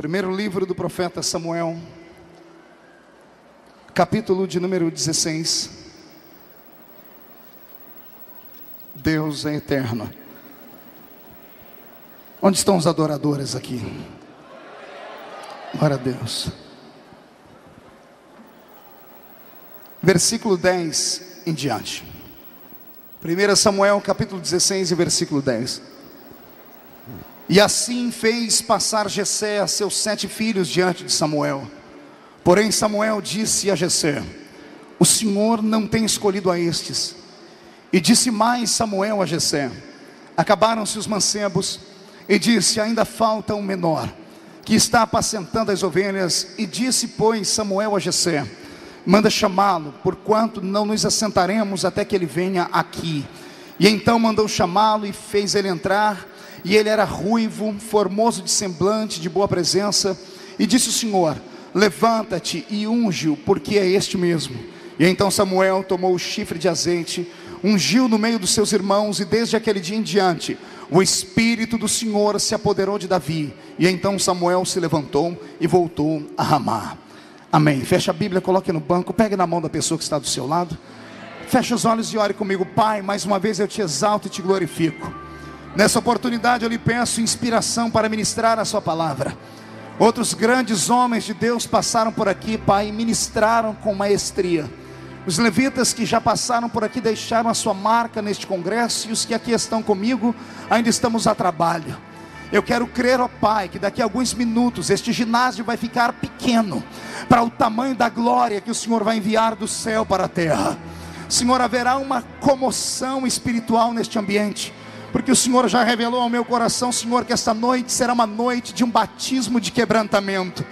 Primeiro livro do profeta Samuel, capítulo de número 16. Deus é eterno. Onde estão os adoradores aqui? Glória a Deus. Versículo 10 em diante. 1 Samuel capítulo 16 e versículo 10. E assim fez passar Jessé a seus 7 filhos diante de Samuel. Porém Samuel disse a Jessé: o Senhor não tem escolhido a estes. E disse mais Samuel a Jessé: acabaram-se os mancebos. E disse: ainda falta um menor, que está apacentando as ovelhas. E disse, pois, Samuel a Jessé: manda chamá-lo, porquanto não nos assentaremos até que ele venha aqui. E então mandou chamá-lo e fez ele entrar. E ele era ruivo, formoso de semblante, de boa presença. E disse o Senhor: levanta-te e unge-o, porque é este mesmo. E então Samuel tomou o chifre de azeite, ungiu no meio dos seus irmãos. E desde aquele dia em diante o Espírito do Senhor se apoderou de Davi. E então Samuel se levantou e voltou a Ramá. Amém. Fecha a Bíblia, coloque no banco, pegue na mão da pessoa que está do seu lado. Feche os olhos e ore comigo. Pai, mais uma vez eu te exalto e te glorifico. Nessa oportunidade eu lhe peço inspiração para ministrar a sua palavra. Outros grandes homens de Deus passaram por aqui, Pai, e ministraram com maestria. Os levitas que já passaram por aqui deixaram a sua marca neste congresso. E os que aqui estão comigo, ainda estamos a trabalho. Eu quero crer, ó Pai, que daqui a alguns minutos este ginásio vai ficar pequeno para o tamanho da glória que o Senhor vai enviar do céu para a terra. Senhor, haverá uma comoção espiritual neste ambiente, porque o Senhor já revelou ao meu coração, Senhor, que esta noite será uma noite de um batismo de quebrantamento.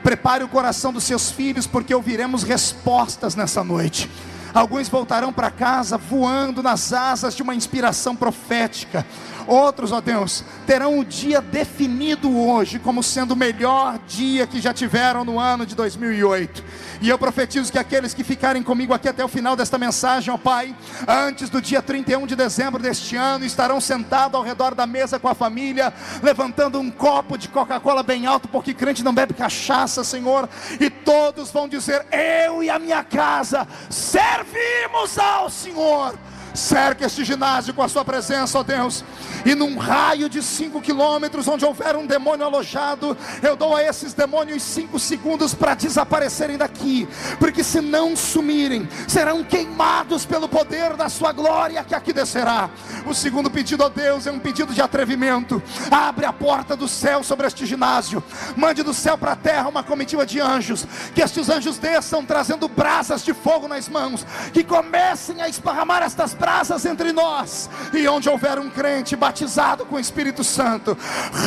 Prepare o coração dos seus filhos, porque ouviremos respostas nessa noite. Alguns voltarão para casa voando nas asas de uma inspiração profética. Outros, ó Deus, terão o dia definido hoje como sendo o melhor dia que já tiveram no ano de 2008. E eu profetizo que aqueles que ficarem comigo aqui até o final desta mensagem, ó Pai, antes do dia 31 de dezembro deste ano, estarão sentados ao redor da mesa com a família, levantando um copo de Coca-Cola bem alto, porque crente não bebe cachaça, Senhor. E todos vão dizer: eu e a minha casa servimos ao Senhor. Cerca este ginásio com a sua presença, ó Deus. E num raio de 5 quilômetros, onde houver um demônio alojado, eu dou a esses demônios 5 segundos para desaparecerem daqui, porque se não sumirem, serão queimados pelo poder da sua glória que aqui descerá. O segundo pedido, ó Deus, é um pedido de atrevimento. Abre a porta do céu sobre este ginásio. Mande do céu para a terra uma comitiva de anjos. Que estes anjos desçam trazendo brasas de fogo nas mãos, que comecem a esparramar estas brasas entre nós. E onde houver um crente batizado com o Espírito Santo,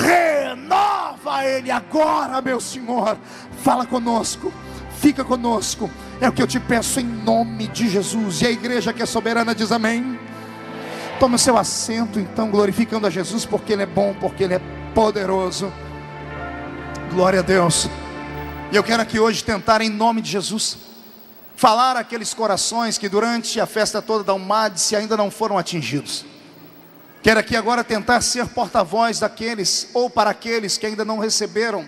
renova ele agora, meu Senhor. Fala conosco, fica conosco, é o que eu te peço em nome de Jesus. E a igreja que é soberana diz amém. Tome o seu assento então, glorificando a Jesus, porque Ele é bom, porque Ele é poderoso. Glória a Deus. E eu quero aqui hoje tentar, em nome de Jesus, falar àqueles corações que durante a festa toda da UMADSE ainda não foram atingidos. Quero aqui agora tentar ser porta-voz daqueles, ou para aqueles que ainda não receberam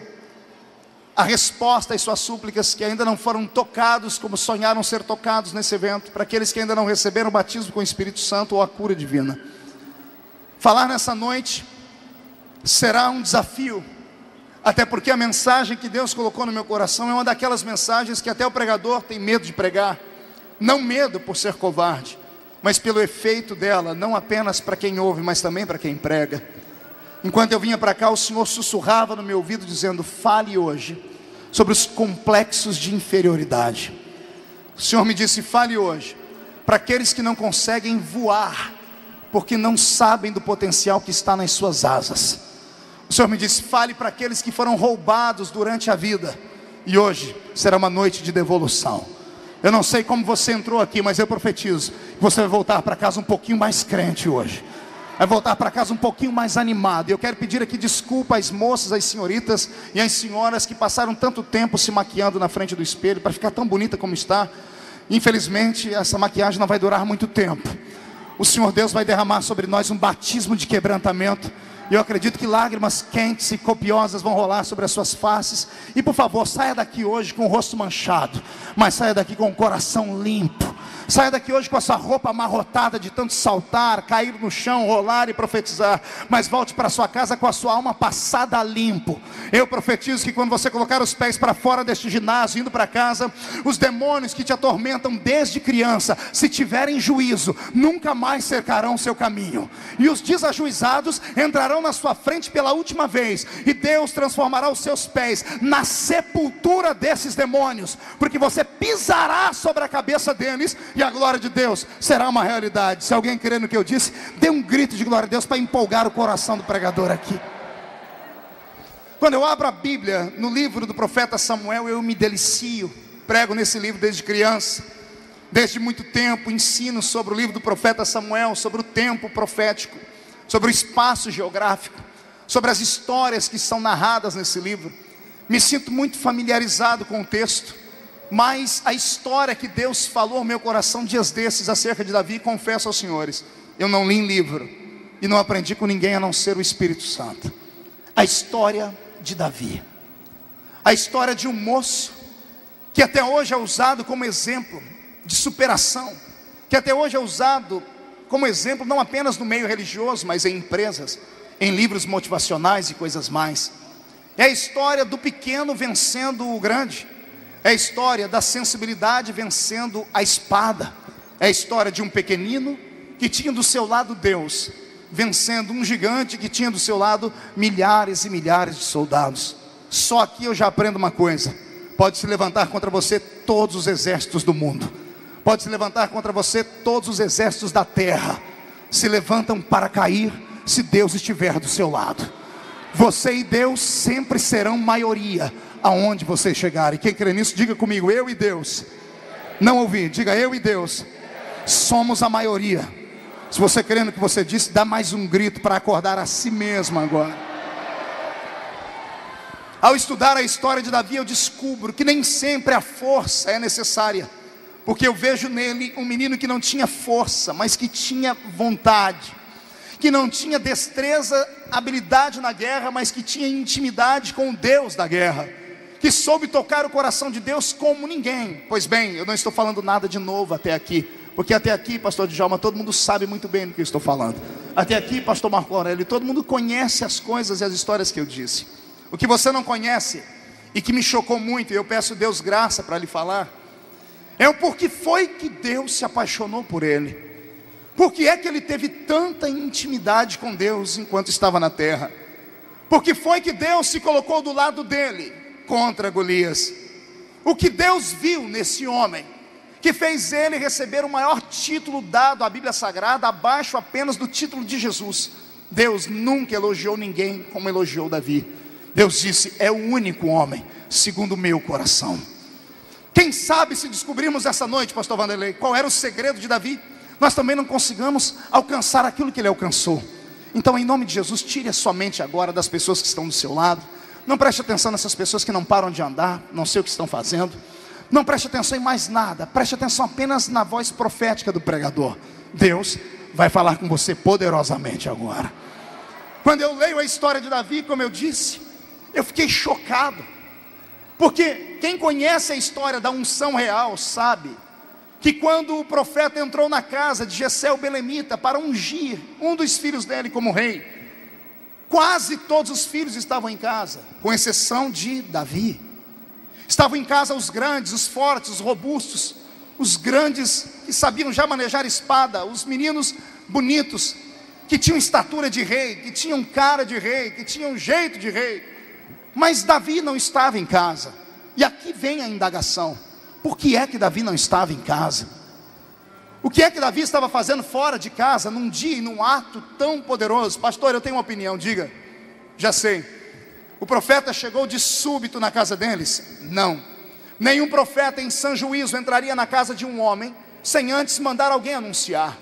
a resposta às suas súplicas, que ainda não foram tocados como sonharam ser tocados nesse evento, para aqueles que ainda não receberam o batismo com o Espírito Santo ou a cura divina. Falar nessa noite será um desafio, até porque a mensagem que Deus colocou no meu coração é uma daquelas mensagens que até o pregador tem medo de pregar. Não medo por ser covarde, mas pelo efeito dela, não apenas para quem ouve, mas também para quem prega. Enquanto eu vinha para cá, o Senhor sussurrava no meu ouvido dizendo: fale hoje sobre os complexos de inferioridade. O Senhor me disse: fale hoje para aqueles que não conseguem voar, porque não sabem do potencial que está nas suas asas. O Senhor me disse: fale para aqueles que foram roubados durante a vida, e hoje será uma noite de devolução. Eu não sei como você entrou aqui, mas eu profetizo que você vai voltar para casa um pouquinho mais crente hoje. Vai voltar para casa um pouquinho mais animado. E eu quero pedir aqui desculpa às moças, às senhoritas e às senhoras que passaram tanto tempo se maquiando na frente do espelho para ficar tão bonita como está. Infelizmente essa maquiagem não vai durar muito tempo. O Senhor Deus vai derramar sobre nós um batismo de quebrantamento, Eu acredito que lágrimas quentes e copiosas vão rolar sobre as suas faces. E por favor, saia daqui hoje com o rosto manchado, mas saia daqui com o coração limpo. Saia daqui hoje com a sua roupa amarrotada de tanto saltar, cair no chão, rolar e profetizar. Mas volte para sua casa com a sua alma passada a limpo. Eu profetizo que quando você colocar os pés para fora deste ginásio, indo para casa, os demônios que te atormentam desde criança, se tiverem juízo, nunca mais cercarão seu caminho. E os desajuizados entrarão na sua frente pela última vez. E Deus transformará os seus pés na sepultura desses demônios, porque você pisará sobre a cabeça deles e a glória de Deus será uma realidade. Se alguém crer no que eu disse, dê um grito de glória a Deus para empolgar o coração do pregador aqui. Quando eu abro a Bíblia no livro do profeta Samuel, eu me delicio. Prego nesse livro desde criança, desde muito tempo ensino sobre o livro do profeta Samuel, sobre o tempo profético, sobre o espaço geográfico, sobre as histórias que são narradas nesse livro. Me sinto muito familiarizado com o texto, mas a história que Deus falou ao meu coração dias desses acerca de Davi, confesso aos senhores, eu não li em livro e não aprendi com ninguém a não ser o Espírito Santo. A história de Davi, a história de um moço que até hoje é usado como exemplo de superação, que até hoje é usado como exemplo não apenas no meio religioso, mas em empresas, em livros motivacionais e coisas mais. É a história do pequeno vencendo o grande, é a história da sensibilidade vencendo a espada, é a história de um pequenino que tinha do seu lado Deus, vencendo um gigante que tinha do seu lado milhares e milhares de soldados. Só aqui eu já aprendo uma coisa: pode se levantar contra você todos os exércitos do mundo, pode se levantar contra você todos os exércitos da terra, se levantam para cair se Deus estiver do seu lado. Você e Deus sempre serão maioria aonde você chegar. E quem crê nisso, diga comigo: eu e Deus. Não ouvi, diga: eu e Deus somos a maioria. Se você crê no que você disse, dá mais um grito para acordar a si mesmo agora. Ao estudar a história de Davi, eu descubro que nem sempre a força é necessária, porque eu vejo nele um menino que não tinha força, mas que tinha vontade, que não tinha destreza, habilidade na guerra, mas que tinha intimidade com o Deus da guerra, que soube tocar o coração de Deus como ninguém. Pois bem, eu não estou falando nada de novo até aqui, porque até aqui, pastor Djalma, todo mundo sabe muito bem do que eu estou falando. Até aqui, pastor Marco Aurélio, todo mundo conhece as coisas e as histórias que eu disse. O que você não conhece, e que me chocou muito, e eu peço Deus graça para lhe falar, é o porquê foi que Deus se apaixonou por ele. Por que é que ele teve tanta intimidade com Deus enquanto estava na terra? Por que foi que Deus se colocou do lado dele contra Golias? O que Deus viu nesse homem que fez ele receber o maior título dado à Bíblia Sagrada, abaixo apenas do título de Jesus? Deus nunca elogiou ninguém como elogiou Davi. Deus disse: é o único homem segundo o meu coração. Quem sabe, se descobrirmos essa noite, pastor Vanderlei, qual era o segredo de Davi, nós também não consigamos alcançar aquilo que ele alcançou. Então, em nome de Jesus, tire a sua mente agora das pessoas que estão do seu lado. Não preste atenção nessas pessoas que não param de andar, não sei o que estão fazendo. Não preste atenção em mais nada, preste atenção apenas na voz profética do pregador. Deus vai falar com você poderosamente agora. Quando eu leio a história de Davi, como eu disse, eu fiquei chocado, porque quem conhece a história da unção real sabe que quando o profeta entrou na casa de Jessé o belemita para ungir um dos filhos dele como rei, quase todos os filhos estavam em casa, com exceção de Davi. Estavam em casa os grandes, os fortes, os robustos, os grandes que sabiam já manejar espada, os meninos bonitos, que tinham estatura de rei, que tinham cara de rei, que tinham jeito de rei. Mas Davi não estava em casa. E aqui vem a indagação: por que é que Davi não estava em casa? O que é que Davi estava fazendo fora de casa, num dia e num ato tão poderoso? Pastor, eu tenho uma opinião, diga. Já sei. O profeta chegou de súbito na casa deles? Não. Nenhum profeta em sã juízo entraria na casa de um homem sem antes mandar alguém anunciar.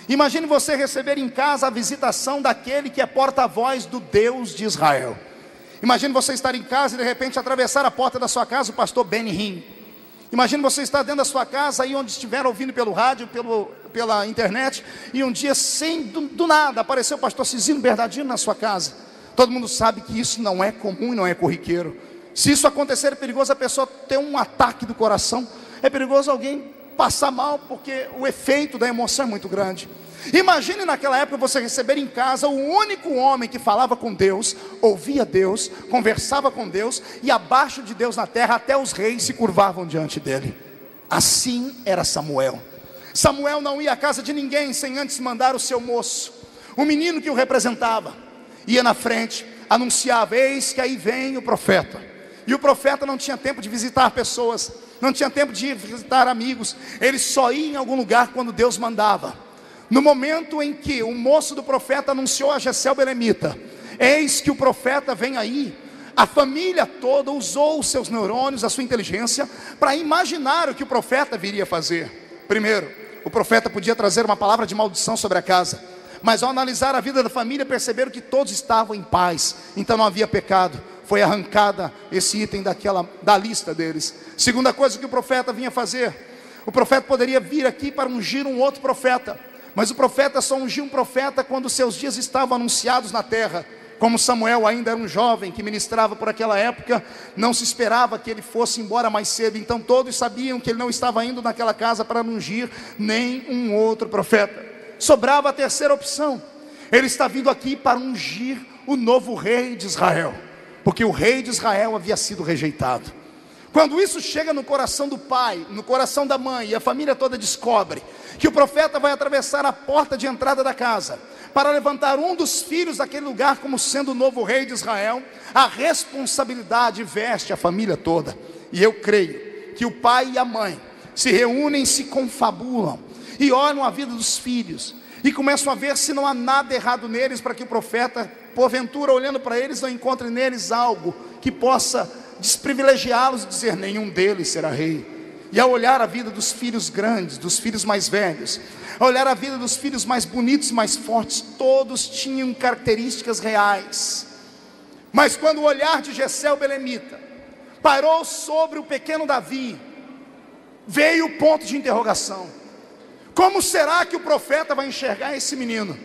Imagine você receber em casa a visitação daquele que é porta-voz do Deus de Israel. Imagine você estar em casa e de repente atravessar a porta da sua casa o pastor Benny Hinn. Imagine você estar dentro da sua casa, aí onde estiver ouvindo pelo rádio, pela internet, e um dia do nada apareceu o pastor Cizinho Bernardino na sua casa. Todo mundo sabe que isso não é comum e não é corriqueiro. Se isso acontecer, é perigoso a pessoa ter um ataque do coração, é perigoso alguém passar mal, porque o efeito da emoção é muito grande. Imagine naquela época você receber em casa o único homem que falava com Deus, ouvia Deus, conversava com Deus, e abaixo de Deus na terra até os reis se curvavam diante dele. Assim era Samuel. Samuel não ia à casa de ninguém sem antes mandar o seu moço, o menino que o representava, ia na frente, anunciava: eis que aí vem o profeta. E o profeta não tinha tempo de visitar pessoas, não tinha tempo de ir visitar amigos, ele só ia em algum lugar quando Deus mandava. No momento em que o moço do profeta anunciou a Jessé belemita: eis que o profeta vem aí, a família toda usou os seus neurônios, a sua inteligência, para imaginar o que o profeta viria fazer. Primeiro, o profeta podia trazer uma palavra de maldição sobre a casa, mas ao analisar a vida da família, perceberam que todos estavam em paz, então não havia pecado. Foi arrancada esse item da lista deles. Segunda coisa que o profeta vinha fazer: o profeta poderia vir aqui para ungir um outro profeta, mas o profeta só ungia um profeta quando seus dias estavam anunciados na terra. Como Samuel ainda era um jovem que ministrava por aquela época, não se esperava que ele fosse embora mais cedo, então todos sabiam que ele não estava indo naquela casa para ungir nem um outro profeta. Sobrava a terceira opção: ele está vindo aqui para ungir o novo rei de Israel, porque o rei de Israel havia sido rejeitado. Quando isso chega no coração do pai, no coração da mãe, e a família toda descobre que o profeta vai atravessar a porta de entrada da casa para levantar um dos filhos daquele lugar como sendo o novo rei de Israel, a responsabilidade veste a família toda. E eu creio que o pai e a mãe se reúnem, se confabulam e olham a vida dos filhos e começam a ver se não há nada errado neles, para que o profeta, porventura, olhando para eles, não encontre neles algo que possa desprivilegiá-los e dizer: nenhum deles será rei. E ao olhar a vida dos filhos grandes, dos filhos mais velhos, ao olhar a vida dos filhos mais bonitos e mais fortes, todos tinham características reais. Mas quando o olhar de Jessé belemita parou sobre o pequeno Davi, veio o ponto de interrogação: como será que o profeta vai enxergar esse menino?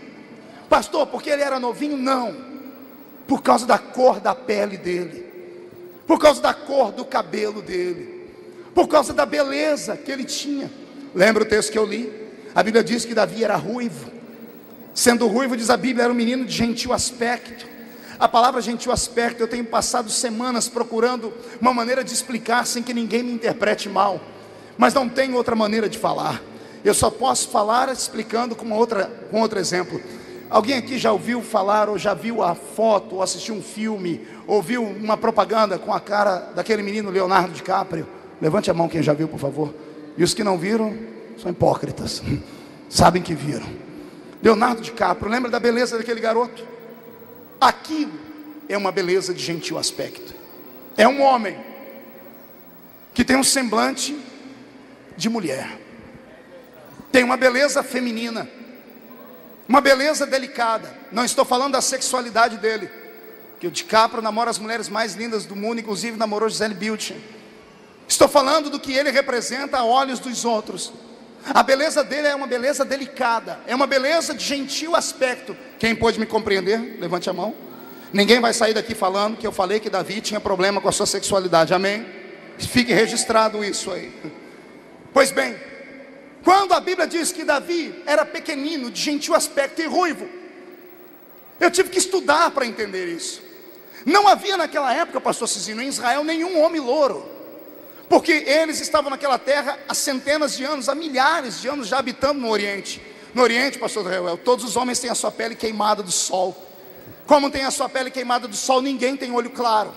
Pastor, porque ele era novinho? Não, por causa da cor da pele dele, por causa da cor do cabelo dele, por causa da beleza que ele tinha. Lembra o texto que eu li? A Bíblia diz que Davi era ruivo. Sendo ruivo, diz a Bíblia, era um menino de gentil aspecto. A palavra gentil aspecto, eu tenho passado semanas procurando uma maneira de explicar sem que ninguém me interprete mal, mas não tem outra maneira de falar. Eu só posso falar explicando com outro exemplo. Alguém aqui já ouviu falar, ou já viu a foto, ou assistiu um filme, ou viu uma propaganda com a cara daquele menino Leonardo DiCaprio? Levante a mão quem já viu, por favor. E os que não viram são hipócritas, sabem que viram. Leonardo DiCaprio, lembra da beleza daquele garoto? Aquilo é uma beleza de gentil aspecto. É um homem que tem um semblante de mulher, tem uma beleza feminina, uma beleza delicada. Não estou falando da sexualidade dele, que o DiCaprio namora as mulheres mais lindas do mundo, inclusive namorou Gisele Bündchen. Estou falando do que ele representa a olhos dos outros. A beleza dele é uma beleza delicada, é uma beleza de gentil aspecto. Quem pode me compreender? Levante a mão. Ninguém vai sair daqui falando que eu falei que Davi tinha problema com a sua sexualidade, amém? Fique registrado isso aí. Pois bem, quando a Bíblia diz que Davi era pequenino, de gentil aspecto e ruivo, eu tive que estudar para entender isso. Não havia naquela época, pastor Cizinho, em Israel, nenhum homem louro, porque eles estavam naquela terra há centenas de anos, há milhares de anos já habitando no Oriente. No Oriente, pastor Reuel, todos os homens têm a sua pele queimada do sol. Como tem a sua pele queimada do sol, ninguém tem olho claro.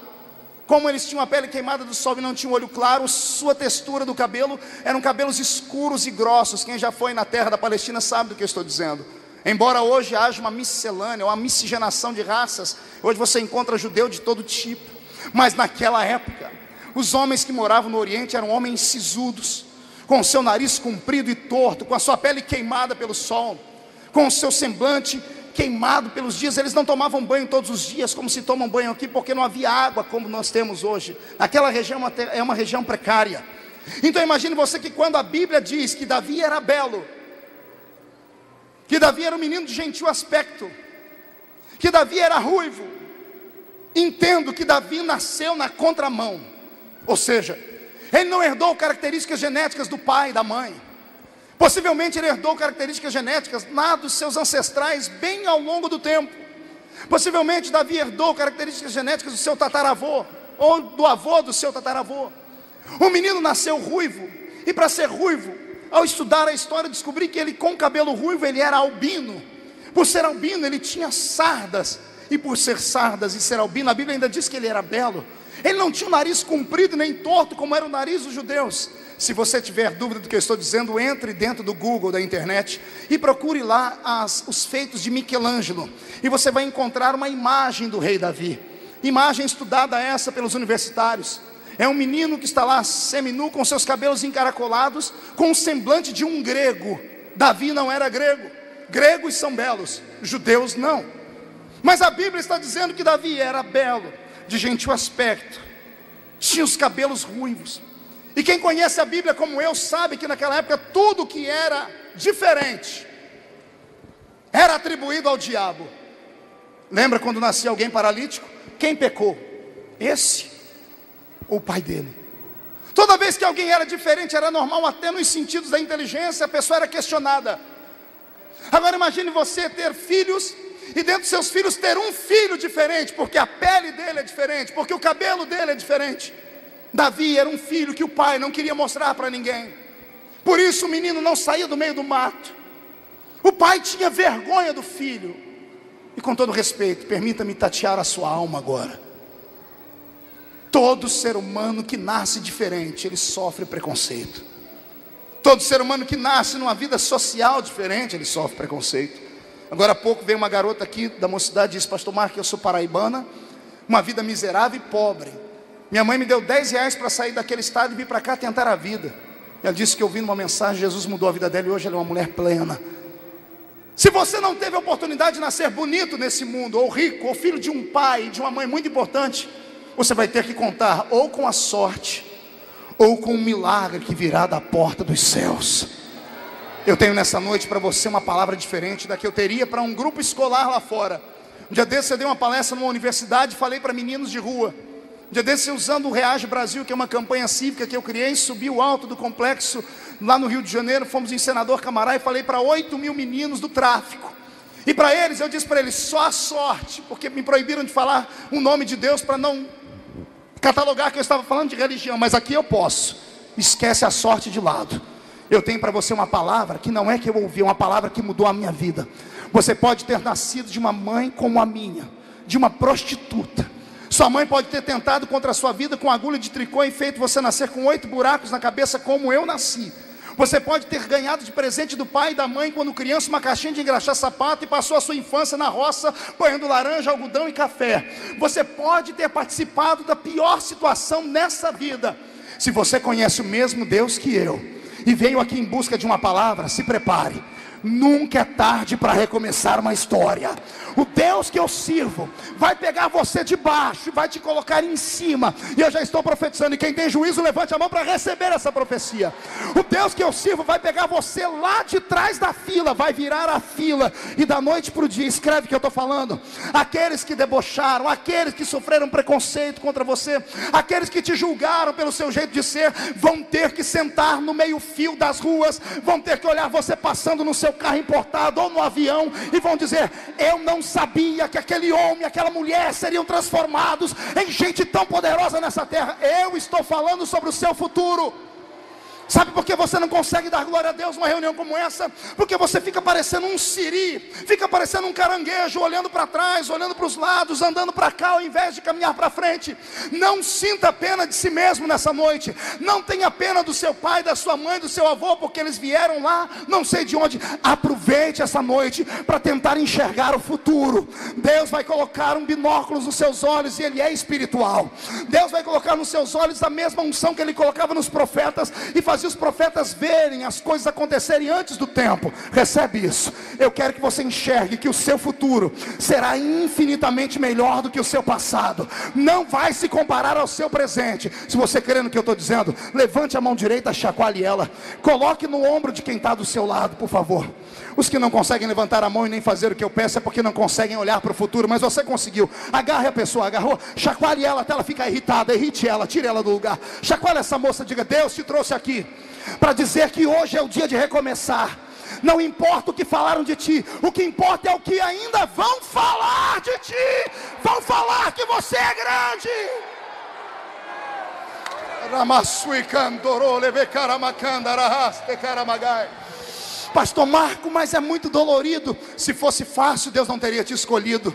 Como eles tinham a pele queimada do sol e não tinham olho claro, sua textura do cabelo eram cabelos escuros e grossos. Quem já foi na terra da Palestina sabe do que eu estou dizendo. Embora hoje haja uma miscelânea, uma miscigenação de raças, hoje você encontra judeu de todo tipo, mas naquela época, os homens que moravam no Oriente eram homens sisudos, com o seu nariz comprido e torto, com a sua pele queimada pelo sol, com o seu semblante queimado pelos dias. Eles não tomavam banho todos os dias como se tomam banho aqui, porque não havia água como nós temos hoje. Aquela região é uma região precária. Então imagine você que quando a Bíblia diz que Davi era belo, que Davi era um menino de gentil aspecto, que Davi era ruivo, entendo que Davi nasceu na contramão. Ou seja, ele não herdou características genéticas do pai e da mãe. Possivelmente ele herdou características genéticas lá dos seus ancestrais bem ao longo do tempo. Possivelmente Davi herdou características genéticas do seu tataravô, ou do avô do seu tataravô. O menino nasceu ruivo, e para ser ruivo, ao estudar a história, descobri que ele com cabelo ruivo, ele era albino. Por ser albino, ele tinha sardas, e por ser sardas e ser albino, a Bíblia ainda diz que ele era belo. Ele não tinha o nariz comprido nem torto, como era o nariz dos judeus. Se você tiver dúvida do que eu estou dizendo, entre dentro do Google, da internet, e procure lá os feitos de Michelangelo, e você vai encontrar uma imagem do rei Davi. Imagem estudada essa pelos universitários. É um menino que está lá seminu, com seus cabelos encaracolados, com o semblante de um grego. Davi não era grego. Gregos são belos, judeus não. Mas a Bíblia está dizendo que Davi era belo, de gentil aspecto, tinha os cabelos ruivos. E quem conhece a Bíblia como eu sabe que naquela época tudo que era diferente era atribuído ao diabo. Lembra quando nascia alguém paralítico? Quem pecou? Esse ou o pai dele? Toda vez que alguém era diferente, era normal, até nos sentidos da inteligência, a pessoa era questionada. Agora imagine você ter filhos, e dentro dos seus filhos ter um filho diferente, porque a pele dele é diferente, porque o cabelo dele é diferente. Davi era um filho que o pai não queria mostrar para ninguém. Por isso o menino não saía do meio do mato. O pai tinha vergonha do filho. E com todo respeito, permita-me tatear a sua alma agora. Todo ser humano que nasce diferente, ele sofre preconceito. Todo ser humano que nasce numa vida social diferente, ele sofre preconceito. Agora há pouco veio uma garota aqui da mocidade e disse: pastor Marcos, eu sou paraibana, uma vida miserável e pobre. Minha mãe me deu R$10 para sair daquele estado e vir para cá tentar a vida. Ela disse que ouvindo uma mensagem, Jesus mudou a vida dela e hoje ela é uma mulher plena. Se você não teve a oportunidade de nascer bonito nesse mundo, ou rico, ou filho de um pai, de uma mãe muito importante, você vai ter que contar ou com a sorte, ou com um milagre que virá da porta dos céus. Eu tenho nessa noite para você uma palavra diferente da que eu teria para um grupo escolar lá fora. Um dia desses eu dei uma palestra numa universidade e falei para meninos de rua. Um dia desses, usando o Reage Brasil, que é uma campanha cívica que eu criei, subi o alto do complexo lá no Rio de Janeiro, fomos em Senador Camará e falei para 8.000 meninos do tráfico. E para eles, eu disse para eles, só a sorte, porque me proibiram de falar o nome de Deus para não catalogar que eu estava falando de religião, mas aqui eu posso. Esquece a sorte de lado. Eu tenho para você uma palavra que não é que eu ouvi, é uma palavra que mudou a minha vida. Você pode ter nascido de uma mãe como a minha, de uma prostituta. Sua mãe pode ter tentado contra a sua vida com agulha de tricô e feito você nascer com 8 buracos na cabeça como eu nasci. Você pode ter ganhado de presente do pai e da mãe quando criança uma caixinha de engraxar sapato e passou a sua infância na roça banhando laranja, algodão e café. Você pode ter participado da pior situação nessa vida. Se você conhece o mesmo Deus que eu e veio aqui em busca de uma palavra, se prepare. Nunca é tarde para recomeçar uma história. O Deus que eu sirvo vai pegar você de baixo e vai te colocar em cima. E eu já estou profetizando, e quem tem juízo levante a mão para receber essa profecia. O Deus que eu sirvo vai pegar você lá de trás da fila, vai virar a fila, e da noite para o dia, escreve o que eu estou falando. Aqueles que debocharam, aqueles que sofreram preconceito contra você, aqueles que te julgaram pelo seu jeito de ser, vão ter que sentar no meio fio das ruas, vão ter que olhar você passando no seu carro importado ou no avião, e vão dizer: eu não sabia que aquele homem, aquela mulher seriam transformados em gente tão poderosa nessa terra. Eu estou falando sobre o seu futuro. Sabe por que você não consegue dar glória a Deus numa reunião como essa? Porque você fica parecendo um siri, fica parecendo um caranguejo, olhando para trás, olhando para os lados, andando para cá ao invés de caminhar para frente. Não sinta pena de si mesmo nessa noite. Não tenha pena do seu pai, da sua mãe, do seu avô, porque eles vieram lá, não sei de onde. Aproveite essa noite para tentar enxergar o futuro. Deus vai colocar um binóculo nos seus olhos, e ele é espiritual. Deus vai colocar nos seus olhos a mesma unção que ele colocava nos profetas, e fazer fazia os profetas verem as coisas acontecerem antes do tempo. Recebe isso. Eu quero que você enxergue que o seu futuro será infinitamente melhor do que o seu passado. Não vai se comparar ao seu presente. Se você crê no que eu estou dizendo, levante a mão direita, chacoalhe ela, coloque no ombro de quem está do seu lado, por favor. Os que não conseguem levantar a mão e nem fazer o que eu peço é porque não conseguem olhar para o futuro, mas você conseguiu. Agarre a pessoa, agarrou, chacoalhe ela até ela ficar irritada, irrite ela, tire ela do lugar. Chacoalhe essa moça, diga: Deus te trouxe aqui para dizer que hoje é o dia de recomeçar. Não importa o que falaram de ti, o que importa é o que ainda vão falar de ti. Vão falar que você é grande. Pastor Marco, mas é muito dolorido. Se fosse fácil, Deus não teria te escolhido.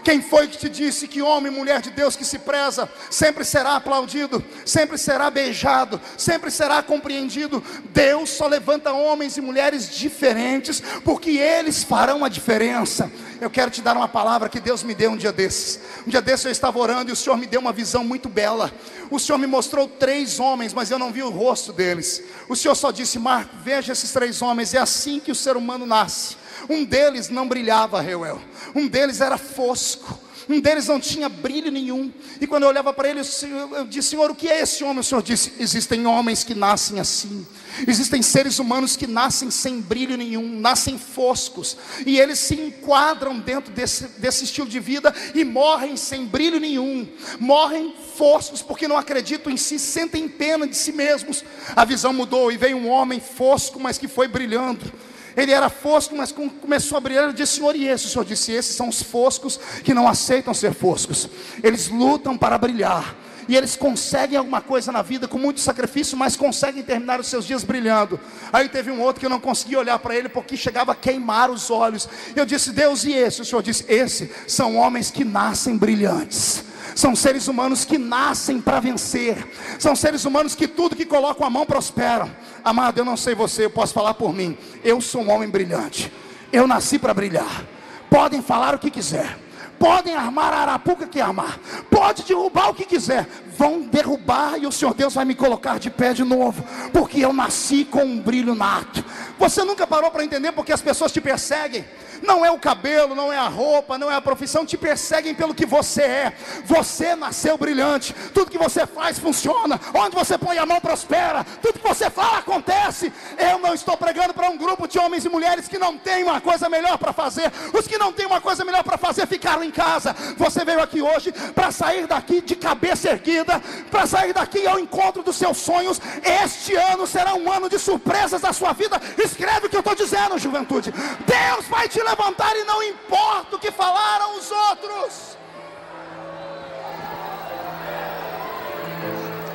Quem foi que te disse que homem e mulher de Deus que se preza sempre será aplaudido, sempre será beijado, sempre será compreendido? Deus só levanta homens e mulheres diferentes, porque eles farão a diferença. Eu quero te dar uma palavra que Deus me deu um dia desses. Um dia desses eu estava orando e o Senhor me deu uma visão muito bela. O Senhor me mostrou 3 homens, mas eu não vi o rosto deles. O Senhor só disse: Marco, veja esses 3 homens, é assim que o ser humano nasce. Um deles não brilhava, Reuel. Um deles era fosco. Um deles não tinha brilho nenhum. E quando eu olhava para ele, eu disse: Senhor, o que é esse homem? O Senhor disse: existem homens que nascem assim. Existem seres humanos que nascem sem brilho nenhum, nascem foscos, e eles se enquadram dentro desse estilo de vida e morrem sem brilho nenhum, morrem foscos porque não acreditam em si, sentem pena de si mesmos. A visão mudou e veio um homem fosco, mas que foi brilhando. Ele era fosco, mas começou a brilhar. Ele disse: Senhor, e esse? O Senhor disse: esses são os foscos que não aceitam ser foscos. Eles lutam para brilhar, e eles conseguem alguma coisa na vida com muito sacrifício, mas conseguem terminar os seus dias brilhando. Aí teve um outro que eu não conseguia olhar para ele, porque chegava a queimar os olhos. Eu disse: Deus, e esse? O Senhor disse: esses são homens que nascem brilhantes. São seres humanos que nascem para vencer. São seres humanos que tudo que colocam a mão prosperam. Amado, eu não sei você, eu posso falar por mim. Eu sou um homem brilhante. Eu nasci para brilhar. Podem falar o que quiser, podem armar a arapuca que armar, pode derrubar o que quiser, vão derrubar, e o Senhor Deus vai me colocar de pé de novo, porque eu nasci com um brilho nato. Você nunca parou para entender porque as pessoas te perseguem? Não é o cabelo, não é a roupa, não é a profissão. Te perseguem pelo que você é. Você nasceu brilhante. Tudo que você faz funciona. Onde você põe a mão prospera. Tudo que você fala acontece. Eu não estou pregando para um grupo de homens e mulheres que não tem uma coisa melhor para fazer. Os que não têm uma coisa melhor para fazer ficaram em casa. Você veio aqui hoje para sair daqui de cabeça erguida, para sair daqui ao encontro dos seus sonhos. Este ano será um ano de surpresas da sua vida. Escreve o que eu estou dizendo, juventude. Deus vai te levantar e não importa o que falaram os outros.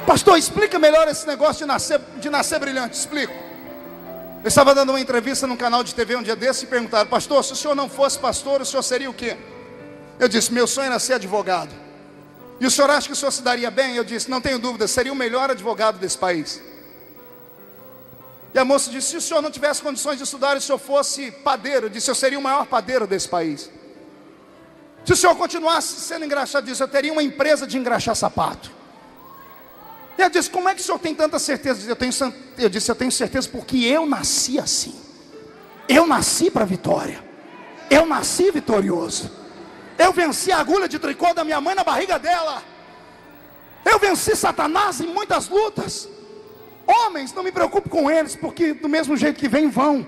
Pastor, explica melhor esse negócio de nascer brilhante. Explico. Eu estava dando uma entrevista num canal de TV um dia desse e perguntaram: pastor, se o senhor não fosse pastor, o senhor seria o quê? Eu disse: meu sonho era ser advogado. E o senhor acha que o senhor se daria bem? Eu disse: não tenho dúvida, seria o melhor advogado desse país. E a moça disse: se o senhor não tivesse condições de estudar e o senhor fosse padeiro? Eu disse: eu seria o maior padeiro desse país. Se o senhor continuasse sendo engraxado, eu teria uma empresa de engraxar sapato. E eu disse: como é que o senhor tem tanta certeza? Eu disse: eu tenho certeza porque eu nasci assim. Eu nasci para a vitória. Eu nasci vitorioso. Eu venci a agulha de tricô da minha mãe na barriga dela. Eu venci Satanás em muitas lutas. Homens, não me preocupo com eles, porque do mesmo jeito que vem, vão.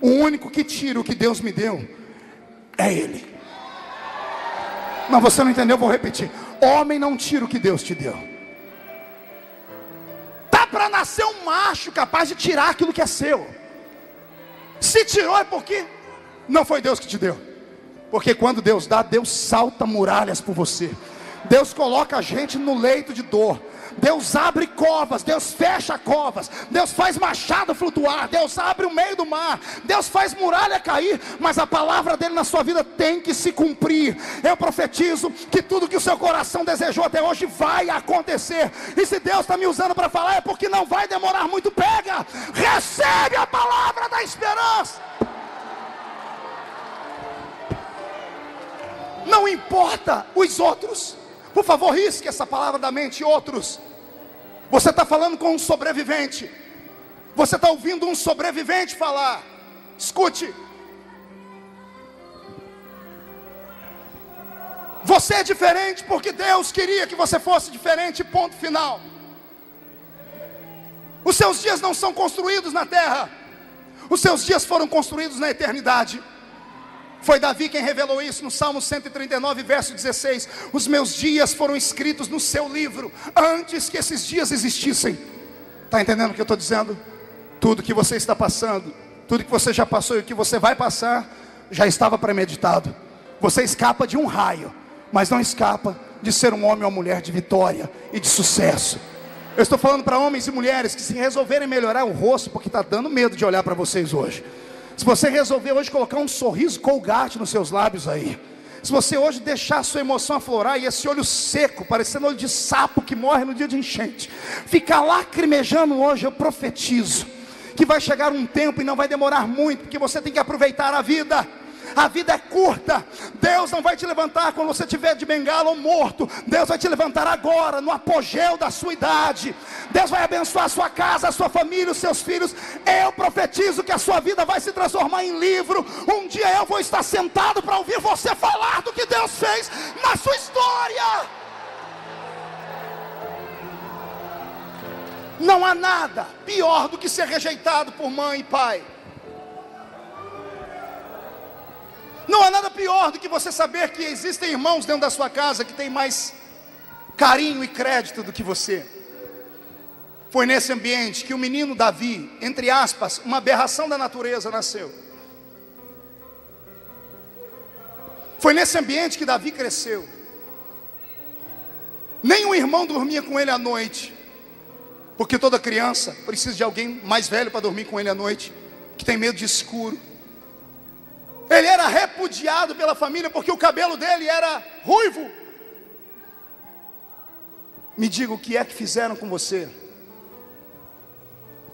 O único que tira o que Deus me deu é Ele. Não, você não entendeu, eu vou repetir. Homem não tira o que Deus te deu. Tá para nascer um macho capaz de tirar aquilo que é seu. Se tirou é porque não foi Deus que te deu. Porque quando Deus dá, Deus salta muralhas por você. Deus coloca a gente no leito de dor. Deus abre covas, Deus fecha covas, Deus faz machado flutuar, Deus abre o meio do mar, Deus faz muralha cair, mas a palavra dele na sua vida tem que se cumprir. Eu profetizo que tudo que o seu coração desejou até hoje vai acontecer. E se Deus está me usando para falar, é porque não vai demorar muito. Pega, recebe a palavra da esperança. Não importa os outros. Por favor, risque essa palavra da mente. Outros. Você está falando com um sobrevivente. Você está ouvindo um sobrevivente falar. Escute. Você é diferente porque Deus queria que você fosse diferente, ponto final. Os seus dias não são construídos na terra. Os seus dias foram construídos na eternidade. Foi Davi quem revelou isso no Salmo 139, verso 16. Os meus dias foram escritos no seu livro antes que esses dias existissem. Está entendendo o que eu estou dizendo? Tudo que você está passando, tudo que você já passou e o que você vai passar, já estava premeditado. Você escapa de um raio, mas não escapa de ser um homem ou mulher de vitória e de sucesso. Eu estou falando para homens e mulheres que, se resolverem melhorar o rosto, porque está dando medo de olhar para vocês hoje. Se você resolver hoje colocar um sorriso Colgate nos seus lábios aí, se você hoje deixar a sua emoção aflorar e esse olho seco, parecendo olho de sapo que morre no dia de enchente, ficar lacrimejando hoje, eu profetizo que vai chegar um tempo, e não vai demorar muito, porque você tem que aproveitar a vida. A vida é curta. Deus não vai te levantar quando você estiver de bengala ou morto. Deus vai te levantar agora, no apogeu da sua idade. Deus vai abençoar a sua casa, a sua família, os seus filhos. Eu profetizo que a sua vida vai se transformar em livro. Um dia eu vou estar sentado para ouvir você falar do que Deus fez na sua história. Não há nada pior do que ser rejeitado por mãe e pai. Não há nada pior do que você saber que existem irmãos dentro da sua casa que têm mais carinho e crédito do que você. Foi nesse ambiente que o menino Davi, entre aspas, uma aberração da natureza, nasceu. Foi nesse ambiente que Davi cresceu. Nenhum irmão dormia com ele à noite, porque toda criança precisa de alguém mais velho para dormir com ele à noite, que tem medo de escuro. Ele era repudiado pela família porque o cabelo dele era ruivo. Me diga, o que é que fizeram com você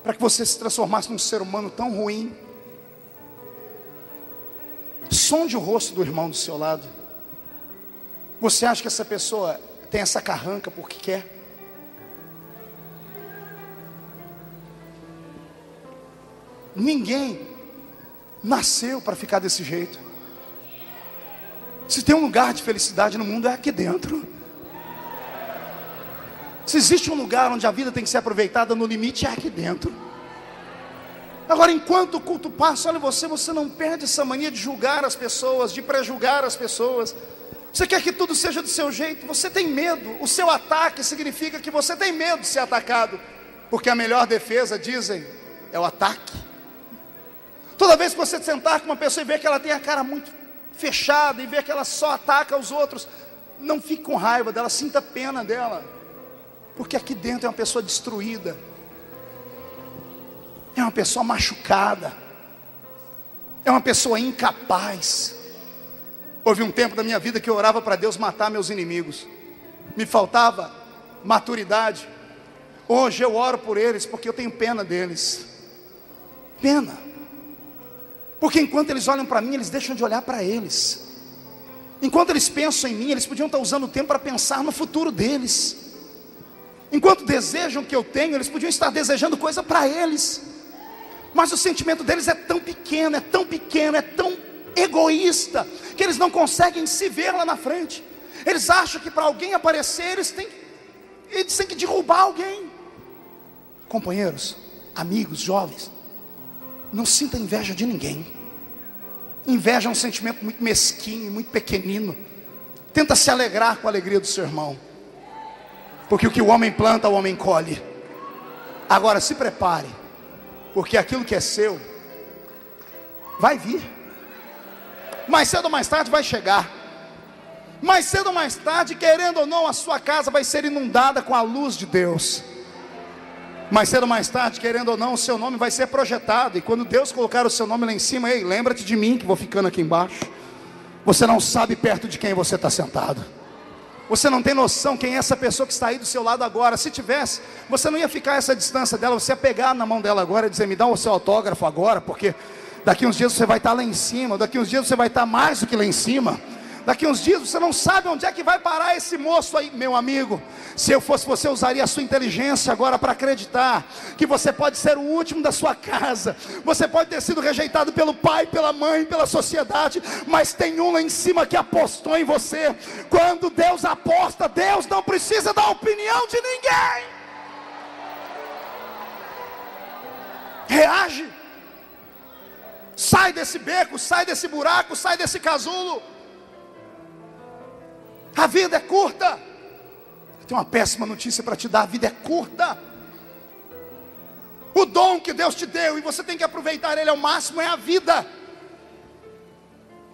para que você se transformasse num ser humano tão ruim? Sonde o rosto do irmão do seu lado. Você acha que essa pessoa tem essa carranca porque quer? Ninguém nasceu para ficar desse jeito. Se tem um lugar de felicidade no mundo, é aqui dentro. Se existe um lugar onde a vida tem que ser aproveitada no limite, é aqui dentro. Agora, enquanto o culto passa, olha, você não perde essa mania de julgar as pessoas, de prejulgar as pessoas. Você quer que tudo seja do seu jeito, você tem medo. O seu ataque significa que você tem medo de ser atacado, porque a melhor defesa, dizem, é o ataque. Toda vez que você sentar com uma pessoa e ver que ela tem a cara muito fechada, e ver que ela só ataca os outros, não fique com raiva dela, sinta pena dela, porque aqui dentro é uma pessoa destruída, é uma pessoa machucada, é uma pessoa incapaz. Houve um tempo da minha vida que eu orava para Deus matar meus inimigos, me faltava maturidade. Hoje eu oro por eles porque eu tenho pena deles. Pena. Porque enquanto eles olham para mim, eles deixam de olhar para eles. Enquanto eles pensam em mim, eles podiam estar usando o tempo para pensar no futuro deles. Enquanto desejam o que eu tenho, eles podiam estar desejando coisa para eles. Mas o sentimento deles é tão pequeno, é tão egoísta, que eles não conseguem se ver lá na frente. Eles acham que para alguém aparecer, eles têm que derrubar alguém. Companheiros, amigos, jovens, não sinta inveja de ninguém. Inveja é um sentimento muito mesquinho, muito pequenino. Tenta se alegrar com a alegria do seu irmão, porque o que o homem planta, o homem colhe. Agora se prepare, porque aquilo que é seu vai vir. Mais cedo ou mais tarde vai chegar. Mais cedo ou mais tarde, querendo ou não, a sua casa vai ser inundada com a luz de Deus. Mais cedo ou mais tarde, querendo ou não, o seu nome vai ser projetado. E quando Deus colocar o seu nome lá em cima, ei, lembra-te de mim que vou ficando aqui embaixo. Você não sabe perto de quem você está sentado. Você não tem noção quem é essa pessoa que está aí do seu lado agora. Se tivesse, você não ia ficar a essa distância dela. Você ia pegar na mão dela agora e dizer, me dá o seu autógrafo agora, porque daqui uns dias você vai estar lá em cima. Daqui uns dias você vai estar mais do que lá em cima. Daqui uns dias você não sabe onde é que vai parar esse moço aí. Meu amigo, se eu fosse você, usaria a sua inteligência agora para acreditar que você pode ser o último da sua casa. Você pode ter sido rejeitado pelo pai, pela mãe, pela sociedade, mas tem um lá em cima que apostou em você. Quando Deus aposta, Deus não precisa da opinião de ninguém. Reage. Sai desse beco, sai desse buraco, sai desse casulo. A vida é curta. Eu tenho uma péssima notícia para te dar: a vida é curta. O dom que Deus te deu, e você tem que aproveitar ele ao máximo, é a vida.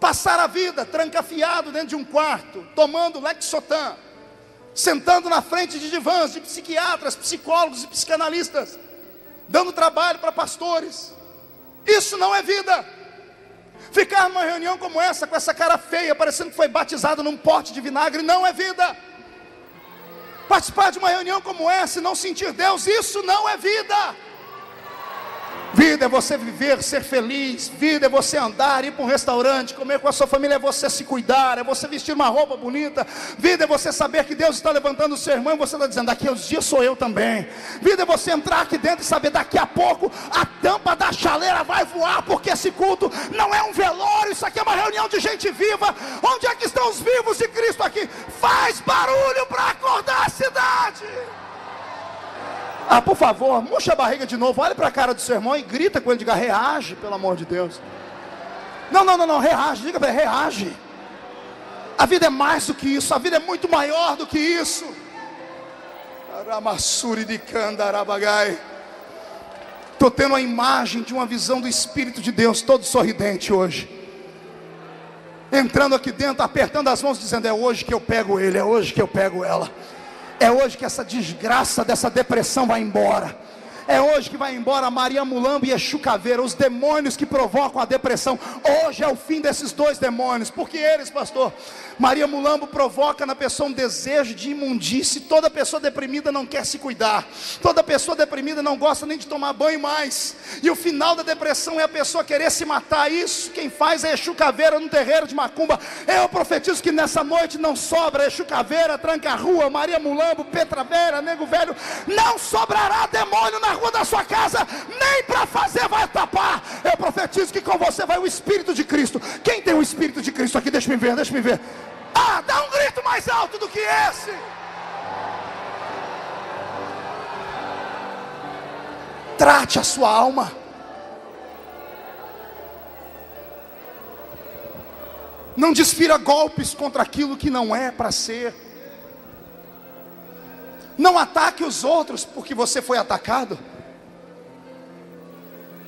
Passar a vida trancafiado dentro de um quarto, tomando Lexotan, sentando na frente de divãs de psiquiatras, psicólogos e psicanalistas, dando trabalho para pastores, isso não é vida. Ficar numa reunião como essa, com essa cara feia, parecendo que foi batizado num pote de vinagre, não é vida. Participar de uma reunião como essa e não sentir Deus, isso não é vida. Vida é você viver, ser feliz. Vida é você andar, ir para um restaurante, comer com a sua família. É você se cuidar, é você vestir uma roupa bonita. Vida é você saber que Deus está levantando o seu irmão e você está dizendo: daqui a uns dias sou eu também. Vida é você entrar aqui dentro e saber: daqui a pouco a tampa da chaleira vai voar, porque esse culto não é um velório, isso aqui é uma reunião de gente viva. Onde é que estão os vivos de Cristo aqui? Faz barulho para acordar a cidade. Ah, por favor, murcha a barriga de novo, olha para a cara do seu irmão e grita com ele, diga: reage, pelo amor de Deus. Não, reage, diga para ele: reage. A vida é mais do que isso, a vida é muito maior do que isso. Estou tendo a imagem de uma visão do Espírito de Deus, todo sorridente hoje, entrando aqui dentro, apertando as mãos, dizendo: é hoje que eu pego ele, é hoje que eu pego ela. É hoje que essa desgraça dessa depressão vai embora. É hoje que vai embora Maria Mulambo e Exu Caveira, os demônios que provocam a depressão. Hoje é o fim desses dois demônios. Porque eles, pastor, Maria Mulambo provoca na pessoa um desejo de imundície. Toda pessoa deprimida não quer se cuidar. Toda pessoa deprimida não gosta nem de tomar banho mais. E o final da depressão é a pessoa querer se matar. Isso quem faz é Exu Caveira no terreiro de Macumba. Eu profetizo que nessa noite não sobra Exu Caveira, Tranca-Rua, Maria Mulambo, Petra Vera, Nego Velho. Não sobrará demônio na rua da sua casa, nem para fazer vai tapar. Eu profetizo que com você vai o Espírito de Cristo. Quem tem o Espírito de Cristo aqui? Deixa me ver. Ah, dá um grito mais alto do que esse. Trate a sua alma. Não desfira golpes contra aquilo que não é para ser. Não ataque os outros porque você foi atacado.